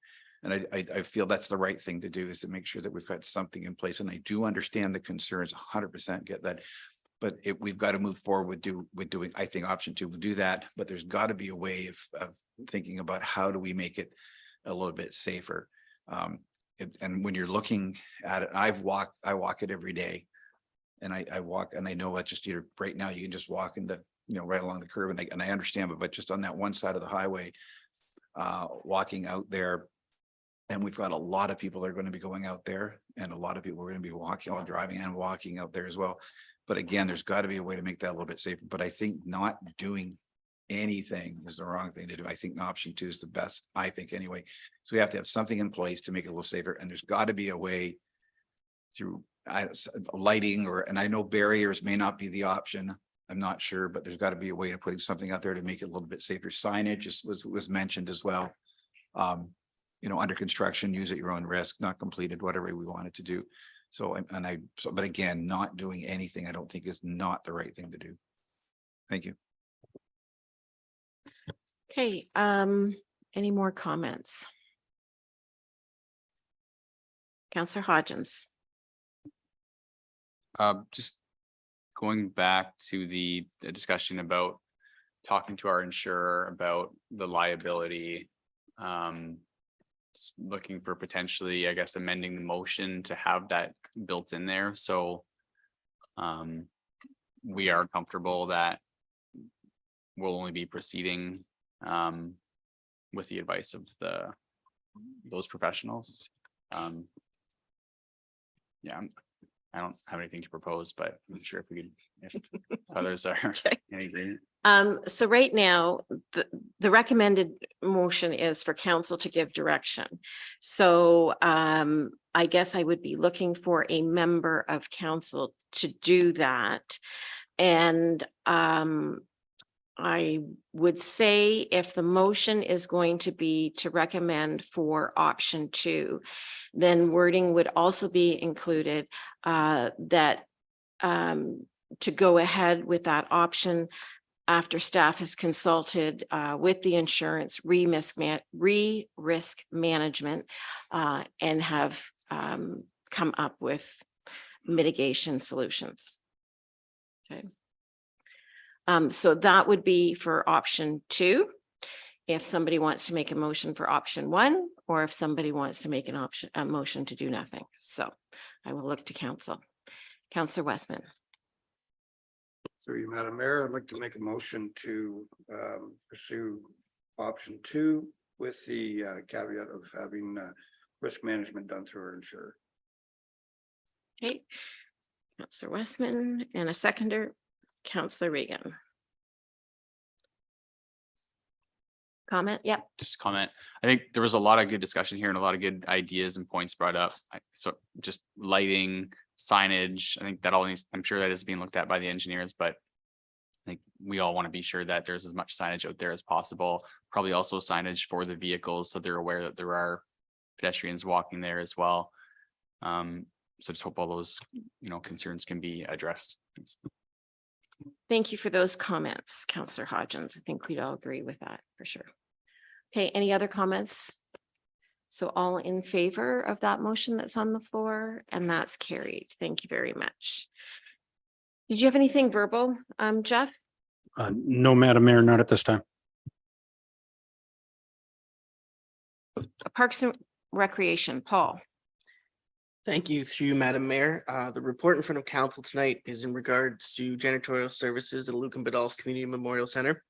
[SPEAKER 7] And I feel that's the right thing to do, is to make sure that we've got something in place. And I do understand the concerns, 100% get that. But we've got to move forward with doing, I think option two will do that, but there's got to be a way of thinking about how do we make it a little bit safer. And when you're looking at it, I walk it every day. And I walk, and I know that just either right now you can just walk into, right along the curb, and I understand, but just on that one side of the highway, walking out there, and we've got a lot of people that are going to be going out there, and a lot of people are going to be walking, driving and walking out there as well. But again, there's got to be a way to make that a little bit safer. But I think not doing anything is the wrong thing to do. I think option two is the best, I think anyway. So we have to have something in place to make it a little safer, and there's got to be a way through lighting, and I know barriers may not be the option. I'm not sure, but there's got to be a way of putting something out there to make it a little bit safer. Signage was mentioned as well. Under construction, use at your own risk, not completed, whatever we wanted to do. So, but again, not doing anything, I don't think is not the right thing to do. Thank you.
[SPEAKER 10] Okay, any more comments? Councillor Hodgins.
[SPEAKER 5] Just going back to the discussion about talking to our insurer about the liability. Looking for potentially, I guess, amending the motion to have that built in there. So we are comfortable that we'll only be proceeding with the advice of those professionals. Yeah, I don't have anything to propose, but I'm sure if others are in agreement.
[SPEAKER 10] So right now, the recommended motion is for council to give direction. So I guess I would be looking for a member of council to do that. And I would say if the motion is going to be to recommend for option two, then wording would also be included that to go ahead with that option after staff has consulted with the insurance re-risk management and have come up with mitigation solutions. Okay. So that would be for option two. If somebody wants to make a motion for option one, or if somebody wants to make a motion to do nothing. So I will look to council. Councillor Westman.
[SPEAKER 4] Through you, Madam Mayor, I'd like to make a motion to pursue option two with the caveat of having risk management done through our insurer.
[SPEAKER 10] Okay. Councillor Westman and a seconder, Councillor Regan. Comment? Yep.
[SPEAKER 5] Just comment. I think there was a lot of good discussion here and a lot of good ideas and points brought up. So just lighting, signage, I think that all needs, I'm sure that is being looked at by the engineers, but I think we all want to be sure that there's as much signage out there as possible. Probably also signage for the vehicles, so they're aware that there are pedestrians walking there as well. So just hope all those, concerns can be addressed. Thanks.
[SPEAKER 10] Thank you for those comments, Councillor Hodgins. I think we'd all agree with that for sure. Okay, any other comments? So all in favor of that motion that's on the floor, and that's carried. Thank you very much. Did you have anything verbal, Jeff?
[SPEAKER 6] No, Madam Mayor, not at this time.
[SPEAKER 10] Parks and Recreation, Paul.
[SPEAKER 11] Thank you through you, Madam Mayor. The report in front of council tonight is in regards to janitorial services at Lucan Biddulph Community Memorial Center.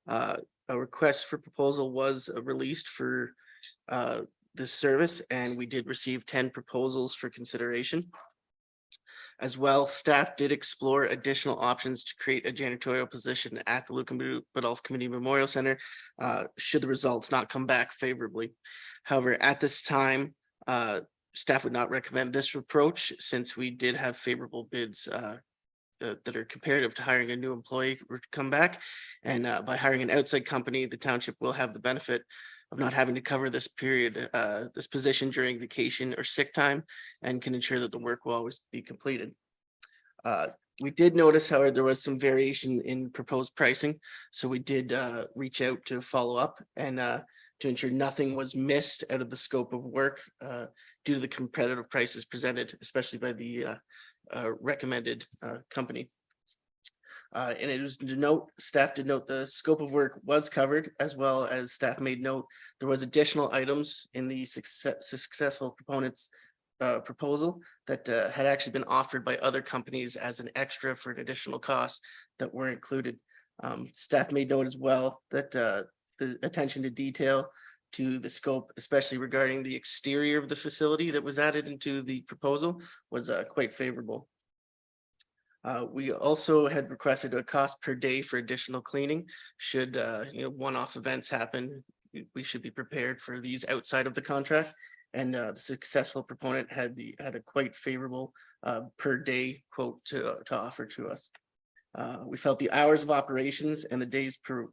[SPEAKER 11] A request for proposal was released for this service, and we did receive 10 proposals for consideration. As well, staff did explore additional options to create a janitorial position at the Lucan Biddulph Community Memorial Center, should the results not come back favorably. However, at this time, staff would not recommend this approach since we did have favorable bids that are comparative to hiring a new employee to come back. And by hiring an outside company, the township will have the benefit of not having to cover this period, this position during vacation or sick time, and can ensure that the work will always be completed. We did notice, however, there was some variation in proposed pricing. So we did reach out to follow up and to ensure nothing was missed out of the scope of work due to the competitive prices presented, especially by the recommended company. And it was to note, staff did note the scope of work was covered, as well as staff made note there was additional items in the successful proponents proposal that had actually been offered by other companies as an extra for an additional cost that were included. Staff made note as well that the attention to detail to the scope, especially regarding the exterior of the facility that was added into the proposal, was quite favorable. We also had requested a cost per day for additional cleaning. Should one-off events happen, we should be prepared for these outside of the contract. And the successful proponent had a quite favorable per day quote to offer to us. We felt the hours of operations and the days per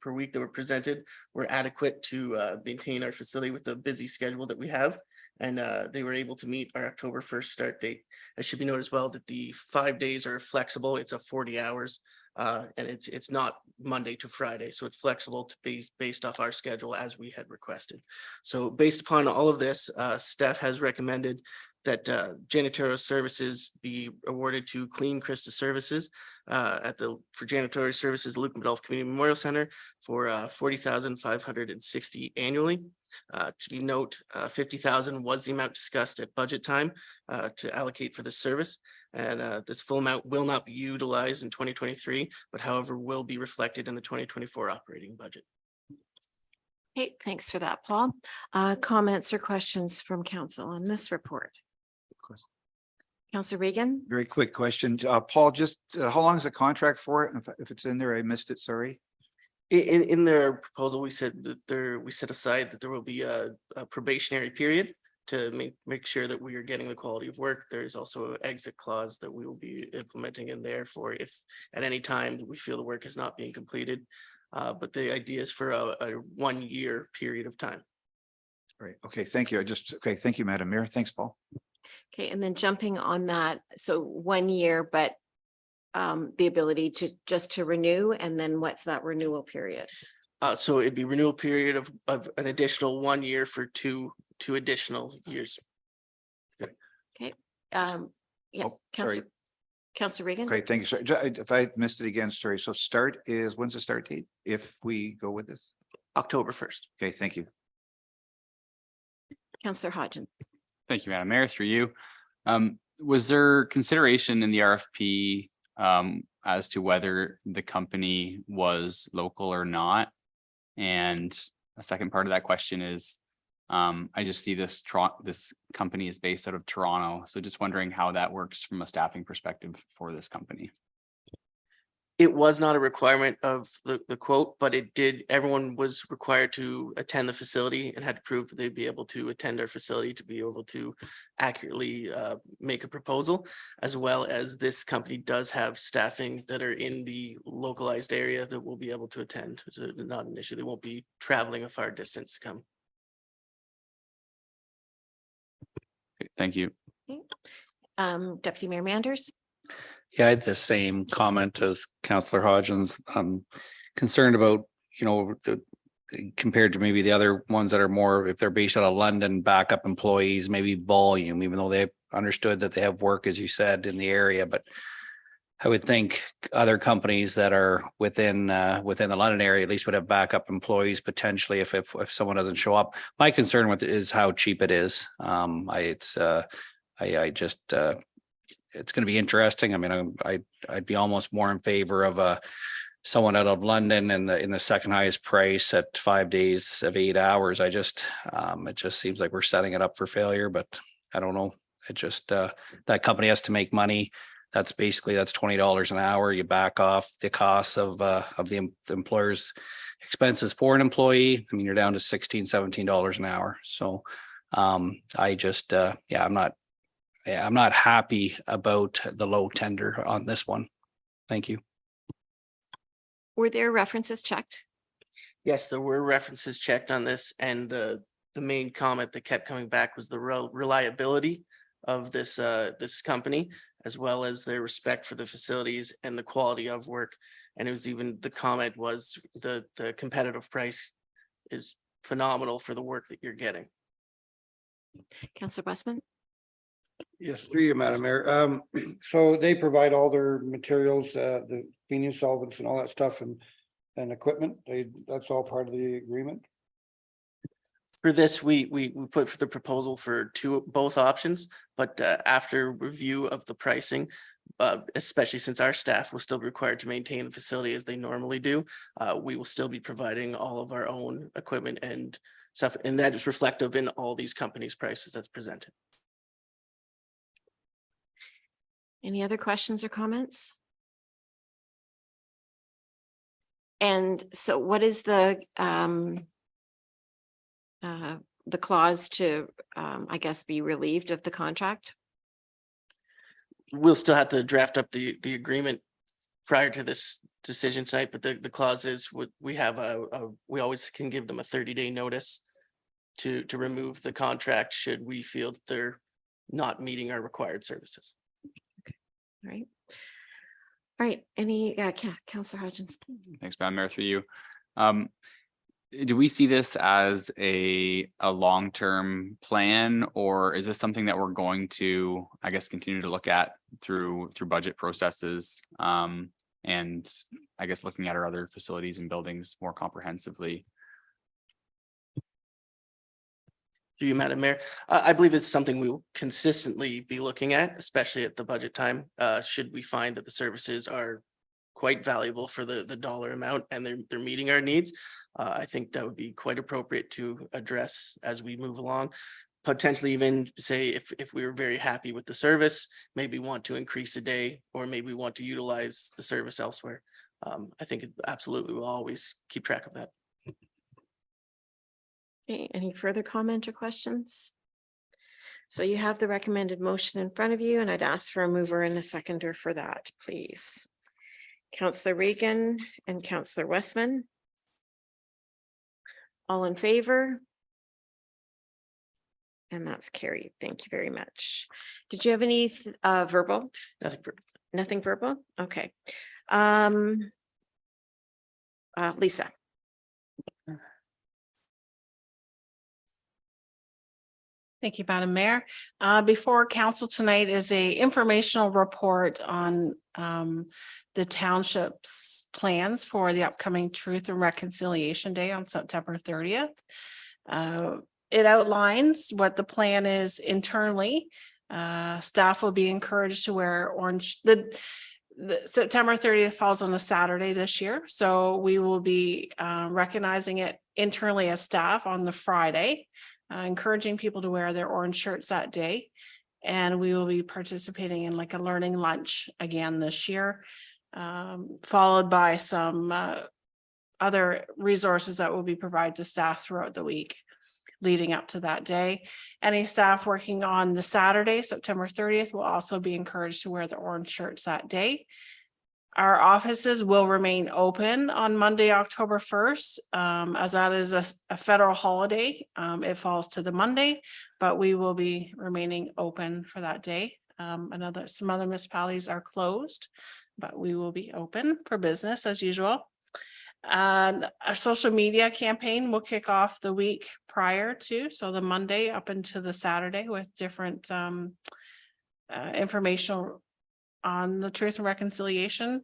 [SPEAKER 11] week that were presented were adequate to maintain our facility with the busy schedule that we have. And they were able to meet our October 1st start date. It should be noted as well that the 5 days are flexible. It's a 40 hours and it's not Monday to Friday. So it's flexible to be based off our schedule as we had requested. So based upon all of this, staff has recommended that janitorial services be awarded to Clean Krista Services for janitorial services, Lucan Biddulph Community Memorial Center for $40,560 annually. To be note, $50,000 was the amount discussed at budget time to allocate for this service. And this full amount will not be utilized in 2023, but however, will be reflected in the 2024 operating budget.
[SPEAKER 10] Okay, thanks for that, Paul. Comments or questions from council on this report? Councillor Regan?
[SPEAKER 7] Very quick question. Paul, just how long is the contract for it? If it's in there, I missed it, sorry.
[SPEAKER 11] In their proposal, we said that we set aside that there will be a probationary period to make sure that we are getting the quality of work. There's also an exit clause that we will be implementing in there for if at any time we feel the work is not being completed. But the idea is for a 1 year period of time.
[SPEAKER 7] Right. Okay. Thank you. Okay. Thank you, Madam Mayor. Thanks, Paul.
[SPEAKER 10] Okay, and then jumping on that, so 1 year, but the ability to renew, and then what's that renewal period?
[SPEAKER 11] So it'd be renewal period of an additional 1 year for two additional years.
[SPEAKER 10] Okay, yeah,
[SPEAKER 7] Oh, sorry.
[SPEAKER 10] Councillor Regan?
[SPEAKER 7] Okay. Thank you. Sorry. If I missed it again, sorry. So when's the start date? If we go with this?
[SPEAKER 11] October 1st.
[SPEAKER 7] Okay. Thank you.
[SPEAKER 10] Councillor Hodgins.
[SPEAKER 5] Thank you, Madam Mayor, through you. Was there consideration in the RFP as to whether the company was local or not? And a second part of that question is, I just see this company is based out of Toronto. So just wondering how that works from a staffing perspective for this company.
[SPEAKER 11] It was not a requirement of the quote, but everyone was required to attend the facility and had to prove that they'd be able to attend our facility to be able to accurately make a proposal, as well as this company does have staffing that are in the localized area that will be able to attend. So not an issue. They won't be traveling a far distance to come.
[SPEAKER 5] Okay, thank you.
[SPEAKER 10] Deputy Mayor Manders?
[SPEAKER 1] Yeah, I had the same comment as Councillor Hodgins. I'm concerned about, the compared to maybe the other ones that are more, if they're based out of London, backup employees, maybe volume, even though they understood that they have work, as you said, in the area, but I would think other companies that are within the London area at least would have backup employees potentially if someone doesn't show up. My concern with it is how cheap it is. It's going to be interesting. I mean, I'd be almost more in favor of someone out of London in the second highest price at 5 days of 8 hours. It just seems like we're setting it up for failure, but I don't know. It just that company has to make money. That's $20 an hour. You back off the costs of the employer's expenses for an employee. I mean, you're down to $16, $17 an hour. So I'm not happy about the low tender on this one. Thank you.
[SPEAKER 10] Were there references checked?
[SPEAKER 11] Yes, there were references checked on this, and the main comment that kept coming back was the reliability of this company, as well as their respect for the facilities and the quality of work. And it was even, the comment was the competitive price is phenomenal for the work that you're getting.
[SPEAKER 10] Councillor Westman?
[SPEAKER 4] Yes, through you, Madam Mayor. So they provide all their materials, the cleaning solvents and all that stuff and equipment. That's all part of the agreement.
[SPEAKER 11] For this, we put for the proposal for both options, but after review of the pricing, especially since our staff will still be required to maintain the facility as they normally do, we will still be providing all of our own equipment and stuff, and that is reflective in all these companies' prices that's presented.
[SPEAKER 10] Any other questions or comments? And so what is the clause to, I guess, be relieved of the contract?
[SPEAKER 11] We'll still have to draft up the agreement prior to this decision tonight, but the clause is we always can give them a 30-day notice to remove the contract should we feel that they're not meeting our required services.
[SPEAKER 10] All right. All right. Any, Councillor Hodgins?
[SPEAKER 5] Thanks, Madam Mayor, through you. Do we see this as a long-term plan, or is this something that we're going to, I guess, continue to look at through budget processes? And I guess looking at our other facilities and buildings more comprehensively?
[SPEAKER 11] Through you, Madam Mayor, I believe it's something we will consistently be looking at, especially at the budget time. Should we find that the services are quite valuable for the dollar amount and they're meeting our needs, I think that would be quite appropriate to address as we move along. Potentially even say if we were very happy with the service, maybe want to increase a day, or maybe want to utilize the service elsewhere. I think it absolutely will always keep track of that.
[SPEAKER 10] Okay, any further comment or questions? So you have the recommended motion in front of you, and I'd ask for a mover and a seconder for that, please. Councillor Regan and Councillor Westman. All in favor? And that's carried. Thank you very much. Did you have any verbal? Nothing verbal? Okay. Lisa.
[SPEAKER 12] Thank you, Madam Mayor. Before council tonight is a informational report on the township's plans for the upcoming Truth and Reconciliation Day on September 30th. It outlines what the plan is internally. Staff will be encouraged to wear orange. The September 30th falls on a Saturday this year, so we will be recognizing it internally as staff on the Friday. Encouraging people to wear their orange shirts that day. And we will be participating in like a learning lunch again this year, followed by some other resources that will be provided to staff throughout the week leading up to that day. Any staff working on the Saturday, September 30th, will also be encouraged to wear the orange shirts that day. Our offices will remain open on Monday, October 1st, as that is a federal holiday. It falls to the Monday, but we will be remaining open for that day. Some other municipalities are closed, but we will be open for business as usual. And our social media campaign will kick off the week prior to, so the Monday up into the Saturday with different informational on the truth and reconciliation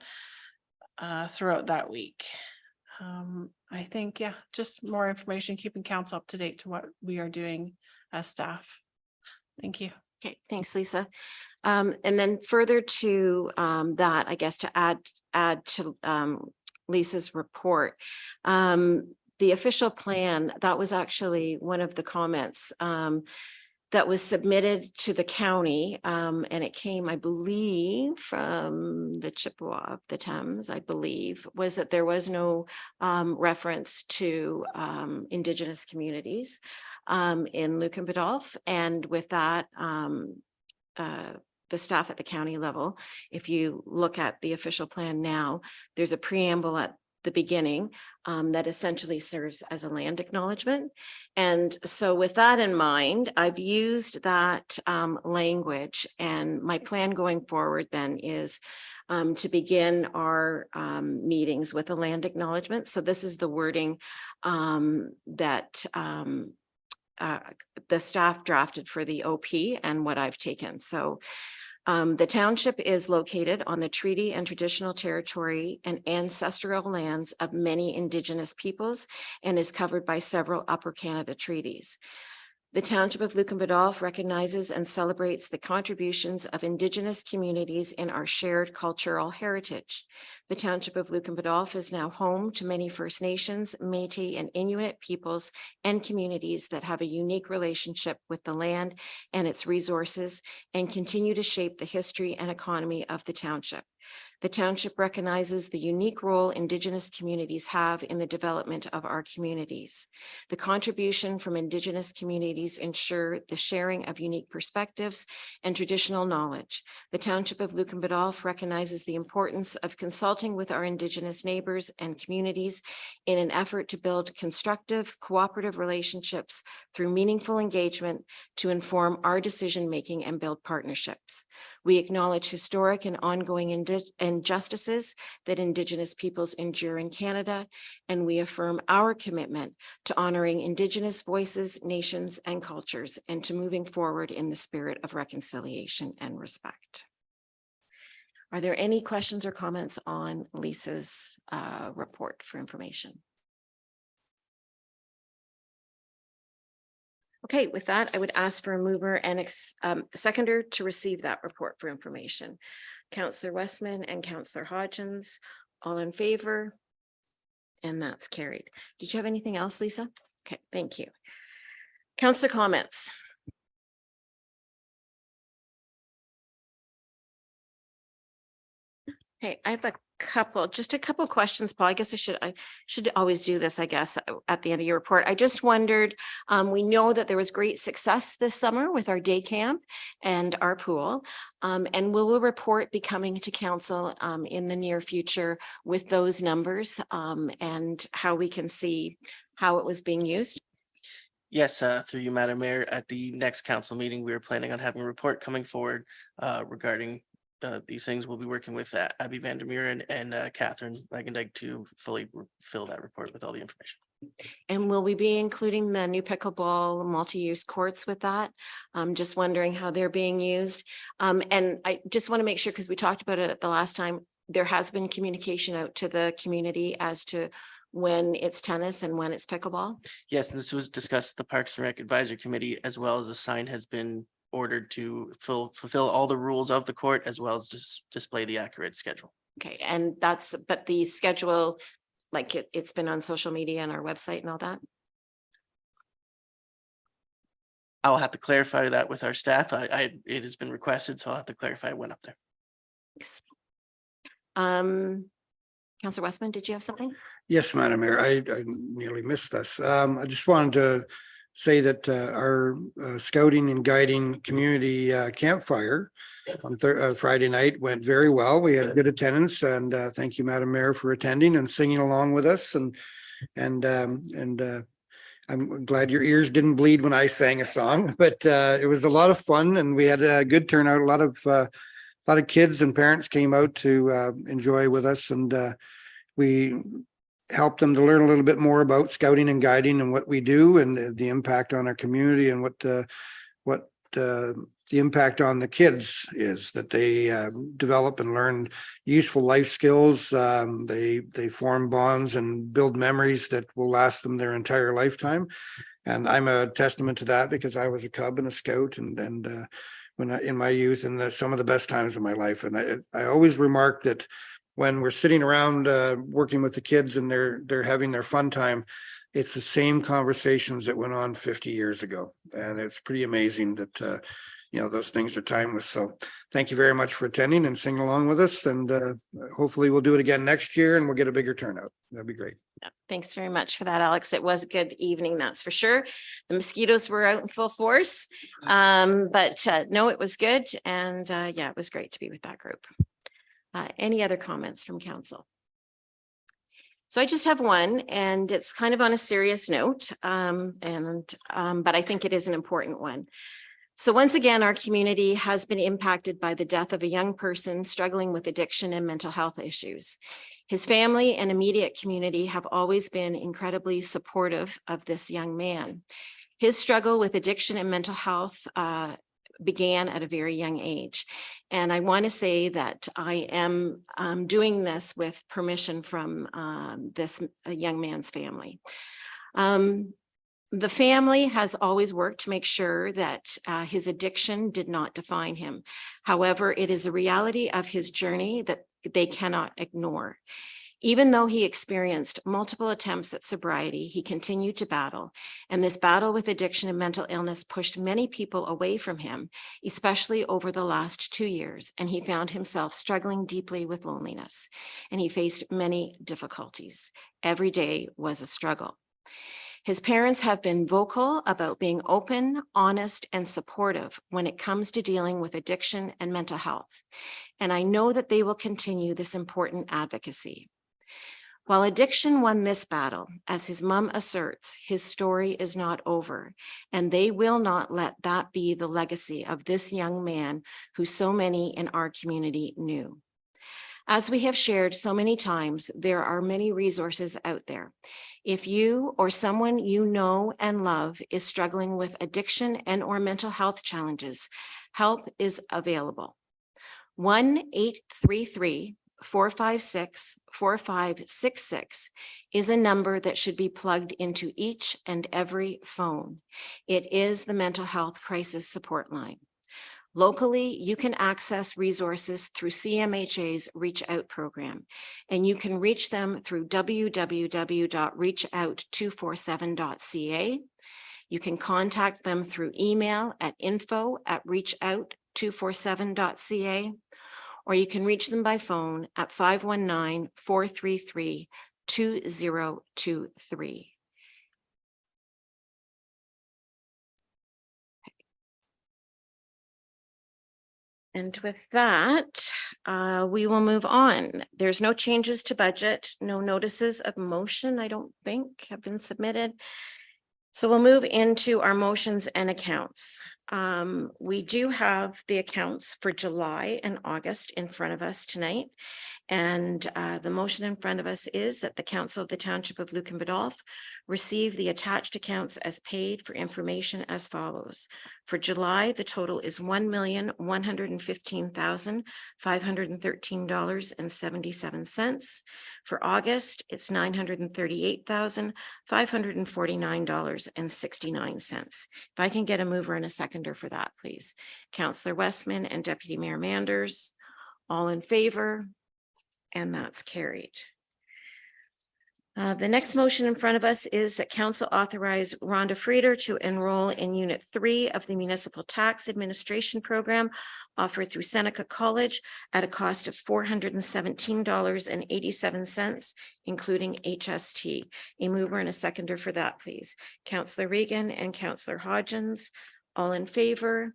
[SPEAKER 12] throughout that week. I think, yeah, just more information, keeping council up to date to what we are doing as staff. Thank you.
[SPEAKER 10] Okay, thanks, Lisa. And then further to that, I guess to add to Lisa's report, the official plan, that was actually one of the comments that was submitted to the county, and it came, I believe, from the Chippewa of the Thames, I believe, was that there was no reference to Indigenous communities in Lucan Biddulph. And with that, the staff at the county level, if you look at the official plan now, there's a preamble at the beginning that essentially serves as a land acknowledgement. And so with that in mind, I've used that language, and my plan going forward then is to begin our meetings with a land acknowledgement. So this is the wording that the staff drafted for the OP and what I've taken. So the township is located on the treaty and traditional territory and ancestral lands of many Indigenous peoples and is covered by several Upper Canada treaties. The Township of Lucan Biddulph recognizes and celebrates the contributions of Indigenous communities in our shared cultural heritage. The Township of Lucan Biddulph is now home to many First Nations, Métis, and Inuit peoples and communities that have a unique relationship with the land and its resources and continue to shape the history and economy of the township. The township recognizes the unique role Indigenous communities have in the development of our communities. The contribution from Indigenous communities ensure the sharing of unique perspectives and traditional knowledge. The Township of Lucan Biddulph recognizes the importance of consulting with our Indigenous neighbors and communities in an effort to build constructive, cooperative relationships through meaningful engagement to inform our decision-making and build partnerships. We acknowledge historic and ongoing injustices that Indigenous peoples endure in Canada, and we affirm our commitment to honoring Indigenous voices, nations, and cultures, and to moving forward in the spirit of reconciliation and respect. Are there any questions or comments on Lisa's report for information? Okay, with that, I would ask for a mover and a seconder to receive that report for information. Councillor Westman and Councillor Hodgins, all in favor? And that's carried. Did you have anything else, Lisa? Okay, thank you. Councillor comments. Hey, I have just a couple of questions, Paul. I guess I should always do this, I guess, at the end of your report. I just wondered, we know that there was great success this summer with our day camp and our pool. And will a report be coming to council in the near future with those numbers and how we can see how it was being used?
[SPEAKER 11] Yes, through you, Madam Mayor, at the next council meeting, we are planning on having a report coming forward regarding these things. We'll be working with Abby Vandermeer and Catherine Wagendijk to fully fill that report with all the information.
[SPEAKER 10] And will we be including the new pickleball multi-use courts with that? I'm just wondering how they're being used. And I just want to make sure, because we talked about it at the last time, there has been communication out to the community as to when it's tennis and when it's pickleball.
[SPEAKER 11] Yes, this was discussed at the Parks and Rec Advisory Committee, as well as a sign has been ordered to fulfill all the rules of the court, as well as just display the accurate schedule.
[SPEAKER 10] Okay, and but the schedule, like it's been on social media and our website and all that?
[SPEAKER 11] I'll have to clarify that with our staff. It has been requested, so I'll have to clarify when up there.
[SPEAKER 10] Thanks. Councillor Westman, did you have something?
[SPEAKER 4] Yes, Madam Mayor, I nearly missed this. I just wanted to say that our scouting and guiding community campfire on Friday night went very well. We had good attendance, and thank you, Madam Mayor, for attending and singing along with us. And I'm glad your ears didn't bleed when I sang a song, but it was a lot of fun, and we had a good turnout. A lot of kids and parents came out to enjoy with us, and we help them to learn a little bit more about scouting and guiding and what we do and the impact on our community and what the impact on the kids is that they develop and learn useful life skills. They form bonds and build memories that will last them their entire lifetime. And I'm a testament to that because I was a Cub and a Scout and when in my youth and some of the best times of my life. And I always remark that when we're sitting around working with the kids and they're having their fun time, it's the same conversations that went on 50 years ago. And it's pretty amazing that those things are timeless. So thank you very much for attending and singing along with us. And hopefully we'll do it again next year and we'll get a bigger turnout. That'd be great.
[SPEAKER 10] Thanks very much for that, Alex. It was a good evening, that's for sure. The mosquitoes were out in full force. But no, it was good. And yeah, it was great to be with that group. Any other comments from council? So I just have one, and it's kind of on a serious note, but I think it is an important one. So once again, our community has been impacted by the death of a young person struggling with addiction and mental health issues. His family and immediate community have always been incredibly supportive of this young man. His struggle with addiction and mental health began at a very young age. And I want to say that I am doing this with permission from this young man's family. The family has always worked to make sure that his addiction did not define him. However, it is a reality of his journey that they cannot ignore. Even though he experienced multiple attempts at sobriety, he continued to battle. And this battle with addiction and mental illness pushed many people away from him, especially over the last 2 years. And he found himself struggling deeply with loneliness. And he faced many difficulties. Every day was a struggle. His parents have been vocal about being open, honest, and supportive when it comes to dealing with addiction and mental health. And I know that they will continue this important advocacy. While addiction won this battle, as his mom asserts, his story is not over, and they will not let that be the legacy of this young man who so many in our community knew. As we have shared so many times, there are many resources out there. If you or someone you know and love is struggling with addiction and or mental health challenges, help is available. 1-833-456-4566 is a number that should be plugged into each and every phone. It is the mental health crisis support line. Locally, you can access resources through CMHA's Reach Out program, and you can reach them through www.reachout247.ca. You can contact them through email at info@reachout247.ca, or you can reach them by phone at 519-433-2023. And with that, we will move on. There's no changes to budget, no notices of motion, I don't think, have been submitted. So we'll move into our motions and accounts. We do have the accounts for July and August in front of us tonight. And the motion in front of us is that the Council of the Township of Lucan Biddulph receive the attached accounts as paid for information as follows. For July, the total is $1,115,513.77. For August, it's $938,549.69. If I can get a mover and a seconder for that, please. Councillor Westman and Deputy Mayor Manders, all in favor? And that's carried. The next motion in front of us is that council authorize Rhonda Frieder to enroll in Unit 3 of the Municipal Tax Administration Program offered through Seneca College at a cost of $417.87, including HST. A mover and a seconder for that, please. Councillor Regan and Councillor Hodgins, all in favor?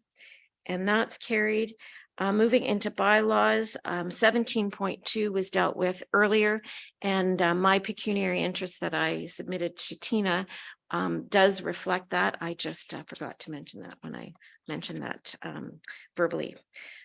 [SPEAKER 10] And that's carried. Moving into bylaws, 17.2 was dealt with earlier. And my pecuniary interest that I submitted to Tina does reflect that. I just forgot to mention that when I mentioned that verbally.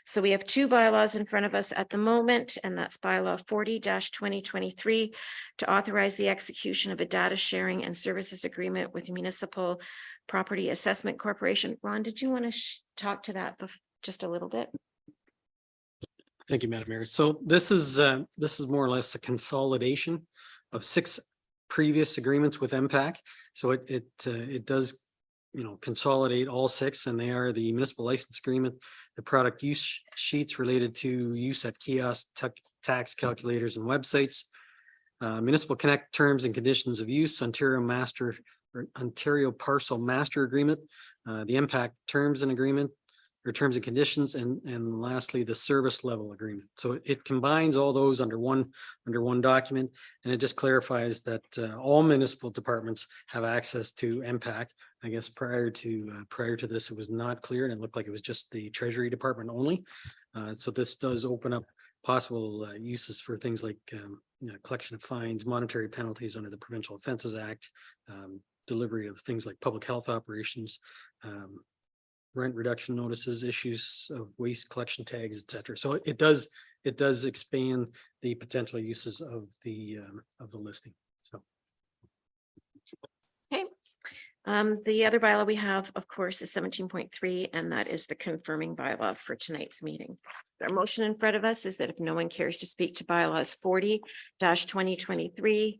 [SPEAKER 10] So we have two bylaws in front of us at the moment, and that's bylaw 40-2023 to authorize the execution of a data sharing and services agreement with Municipal Property Assessment Corporation. Ron, did you want to talk to that just a little bit?
[SPEAKER 8] Thank you, Madam Mayor. So this is more or less a consolidation of 6 previous agreements with MPAC. So it does, consolidate all 6, and they are the municipal license agreement, the product use sheets related to use at kiosk, tax calculators and websites, municipal connect terms and conditions of use, Ontario parcel master agreement, the MPAC terms and agreement, or terms and conditions, and lastly, the service level agreement. So it combines all those under one document, and it just clarifies that all municipal departments have access to MPAC. I guess prior to this, it was not clear, and it looked like it was just the Treasury Department only. So this does open up possible uses for things like collection of fines, monetary penalties under the Provincial Offences Act, delivery of things like public health operations, rent reduction notices, issues of waste collection tags, et cetera. So it does expand the potential uses of the listing. So.
[SPEAKER 10] Okay. The other bylaw we have, of course, is 17.3, and that is the confirming bylaw for tonight's meeting. Our motion in front of us is that if no one cares to speak to bylaws 40-2023,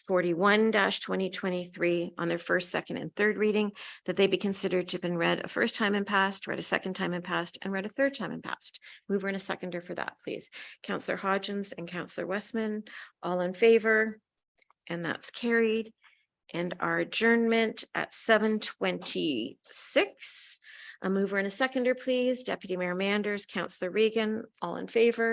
[SPEAKER 10] 41-2023 on their first, second, and third reading, that they be considered to have been read a first time and passed, read a second time and passed, and read a third time and passed. Mover and a seconder for that, please. Councillor Hodgins and Councillor Westman, all in favor, and that's carried. And our adjournment at 7:26. A mover and a seconder, please. Deputy Mayor Manders, Councillor Regan, all in favor.